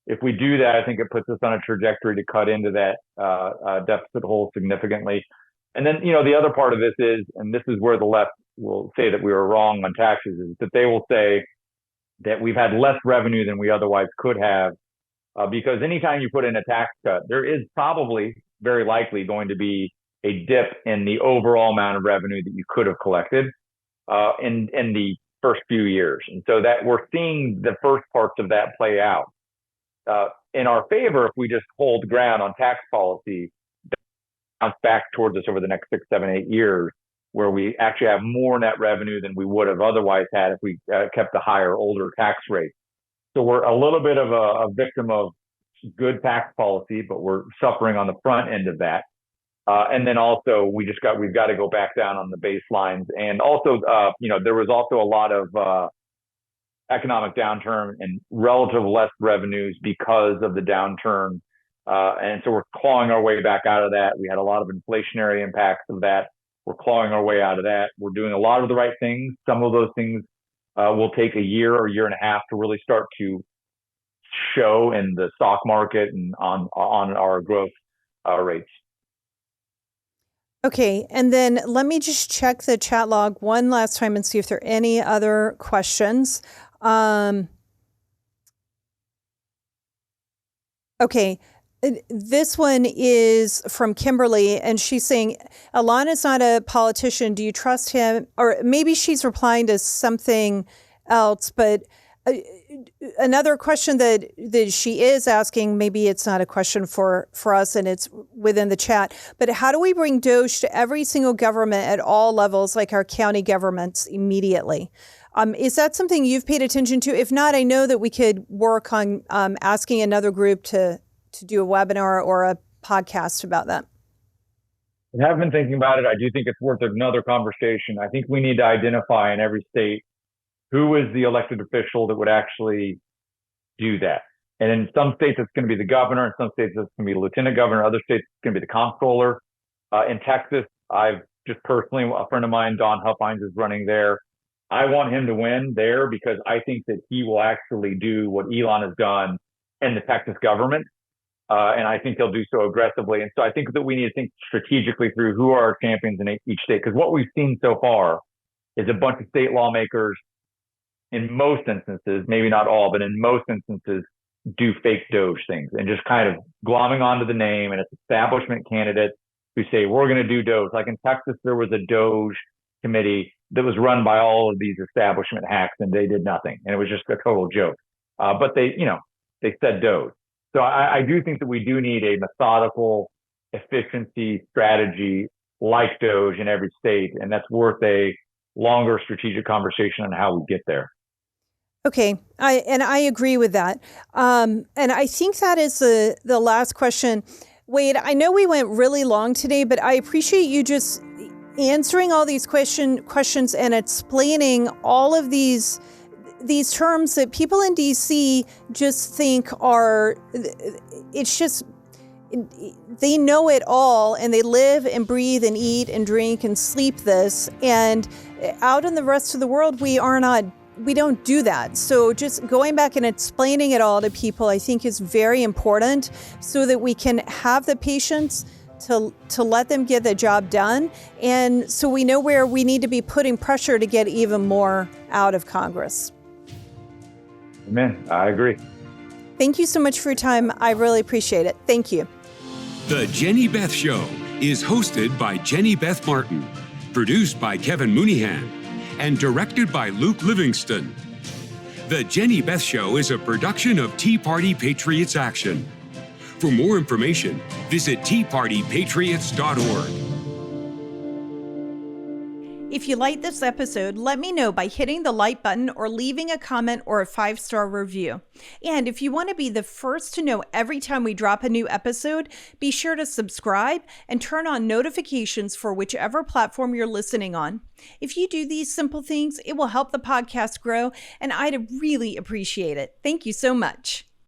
If we do that, I think it puts us on a trajectory to cut into that deficit hole significantly. And then, the other part of this is, and this is where the left will say that we were wrong on taxes, is that they will say that we've had less revenue than we otherwise could have because anytime you put in a tax cut, there is probably very likely going to be a dip in the overall amount of revenue that you could have collected in the first few years. And so that we're seeing the first parts of that play out. In our favor, if we just hold ground on tax policy, bounce back towards us over the next 6, 7, 8 years, where we actually have more net revenue than we would have otherwise had if we kept a higher, older tax rate. So we're a little bit of a victim of good tax policy, but we're suffering on the front end of that. And then also we've got to go back down on the baselines. And also, there was also a lot of economic downturn and relative less revenues because of the downturn. And so we're clawing our way back out of that. We had a lot of inflationary impacts of that. We're clawing our way out of that. We're doing a lot of the right things. Some of those things will take a year or year and a half to really start to show in the stock market and on our growth rates. Okay, and then let me just check the chat log one last time and see if there are any other questions. Okay, this one is from Kimberly, and she's saying, Elon is not a politician. Do you trust him? Or maybe she's replying to something else, but another question that she is asking, maybe it's not a question for us and it's within the chat, but how do we bring DOGE to every single government at all levels, like our county governments, immediately? Is that something you've paid attention to? If not, I know that we could work on asking another group to do a webinar or a podcast about that. I have been thinking about it. I do think it's worth another conversation. I think we need to identify in every state who is the elected official that would actually do that. And in some states, it's going to be the governor. In some states, it's going to be the lieutenant governor. Other states, it's going to be the comptroller. In Texas, I've just personally, a friend of mine, Don Huffines, is running there. I want him to win there because I think that he will actually do what Elon has done in the Texas government. And I think he'll do so aggressively. And so I think that we need to think strategically through who are our champions in each state. Because what we've seen so far is a bunch of state lawmakers, in most instances, maybe not all, but in most instances, do fake DOGE things and just kind of glomming onto the name, and it's establishment candidates who say, we're going to do DOGE. Like in Texas, there was a DOGE committee that was run by all of these establishment hacks, and they did nothing. And it was just a total joke. But they said DOGE. So I do think that we do need a methodical efficiency strategy like DOGE in every state. And that's worth a longer strategic conversation on how we get there. Okay, I agree with that. And I think that is the last question. Wade, I know we went really long today, but I appreciate you just answering all these questions and explaining all of these terms that people in DC just think are, it's just, they know it all, and they live and breathe and eat and drink and sleep this. And out in the rest of the world, we don't do that. So just going back and explaining it all to people, I think, is very important so that we can have the patience to let them get the job done. And so we know where we need to be putting pressure to get even more out of Congress. Amen. I agree. Thank you so much for your time. I really appreciate it. Thank you. The Jenny Beth Show is hosted by Jenny Beth Martin, produced by Kevin Mooneyhan, and directed by Luke Livingston. The Jenny Beth Show is a production of Tea Party Patriots Action. For more information, visit teapartypatriots.org. If you like this episode, let me know by hitting the like button or leaving a comment or a 5-star review. And if you want to be the first to know every time we drop a new episode, be sure to subscribe and turn on notifications for whichever platform you're listening on. If you do these simple things, it will help the podcast grow, and I'd really appreciate it. Thank you so much.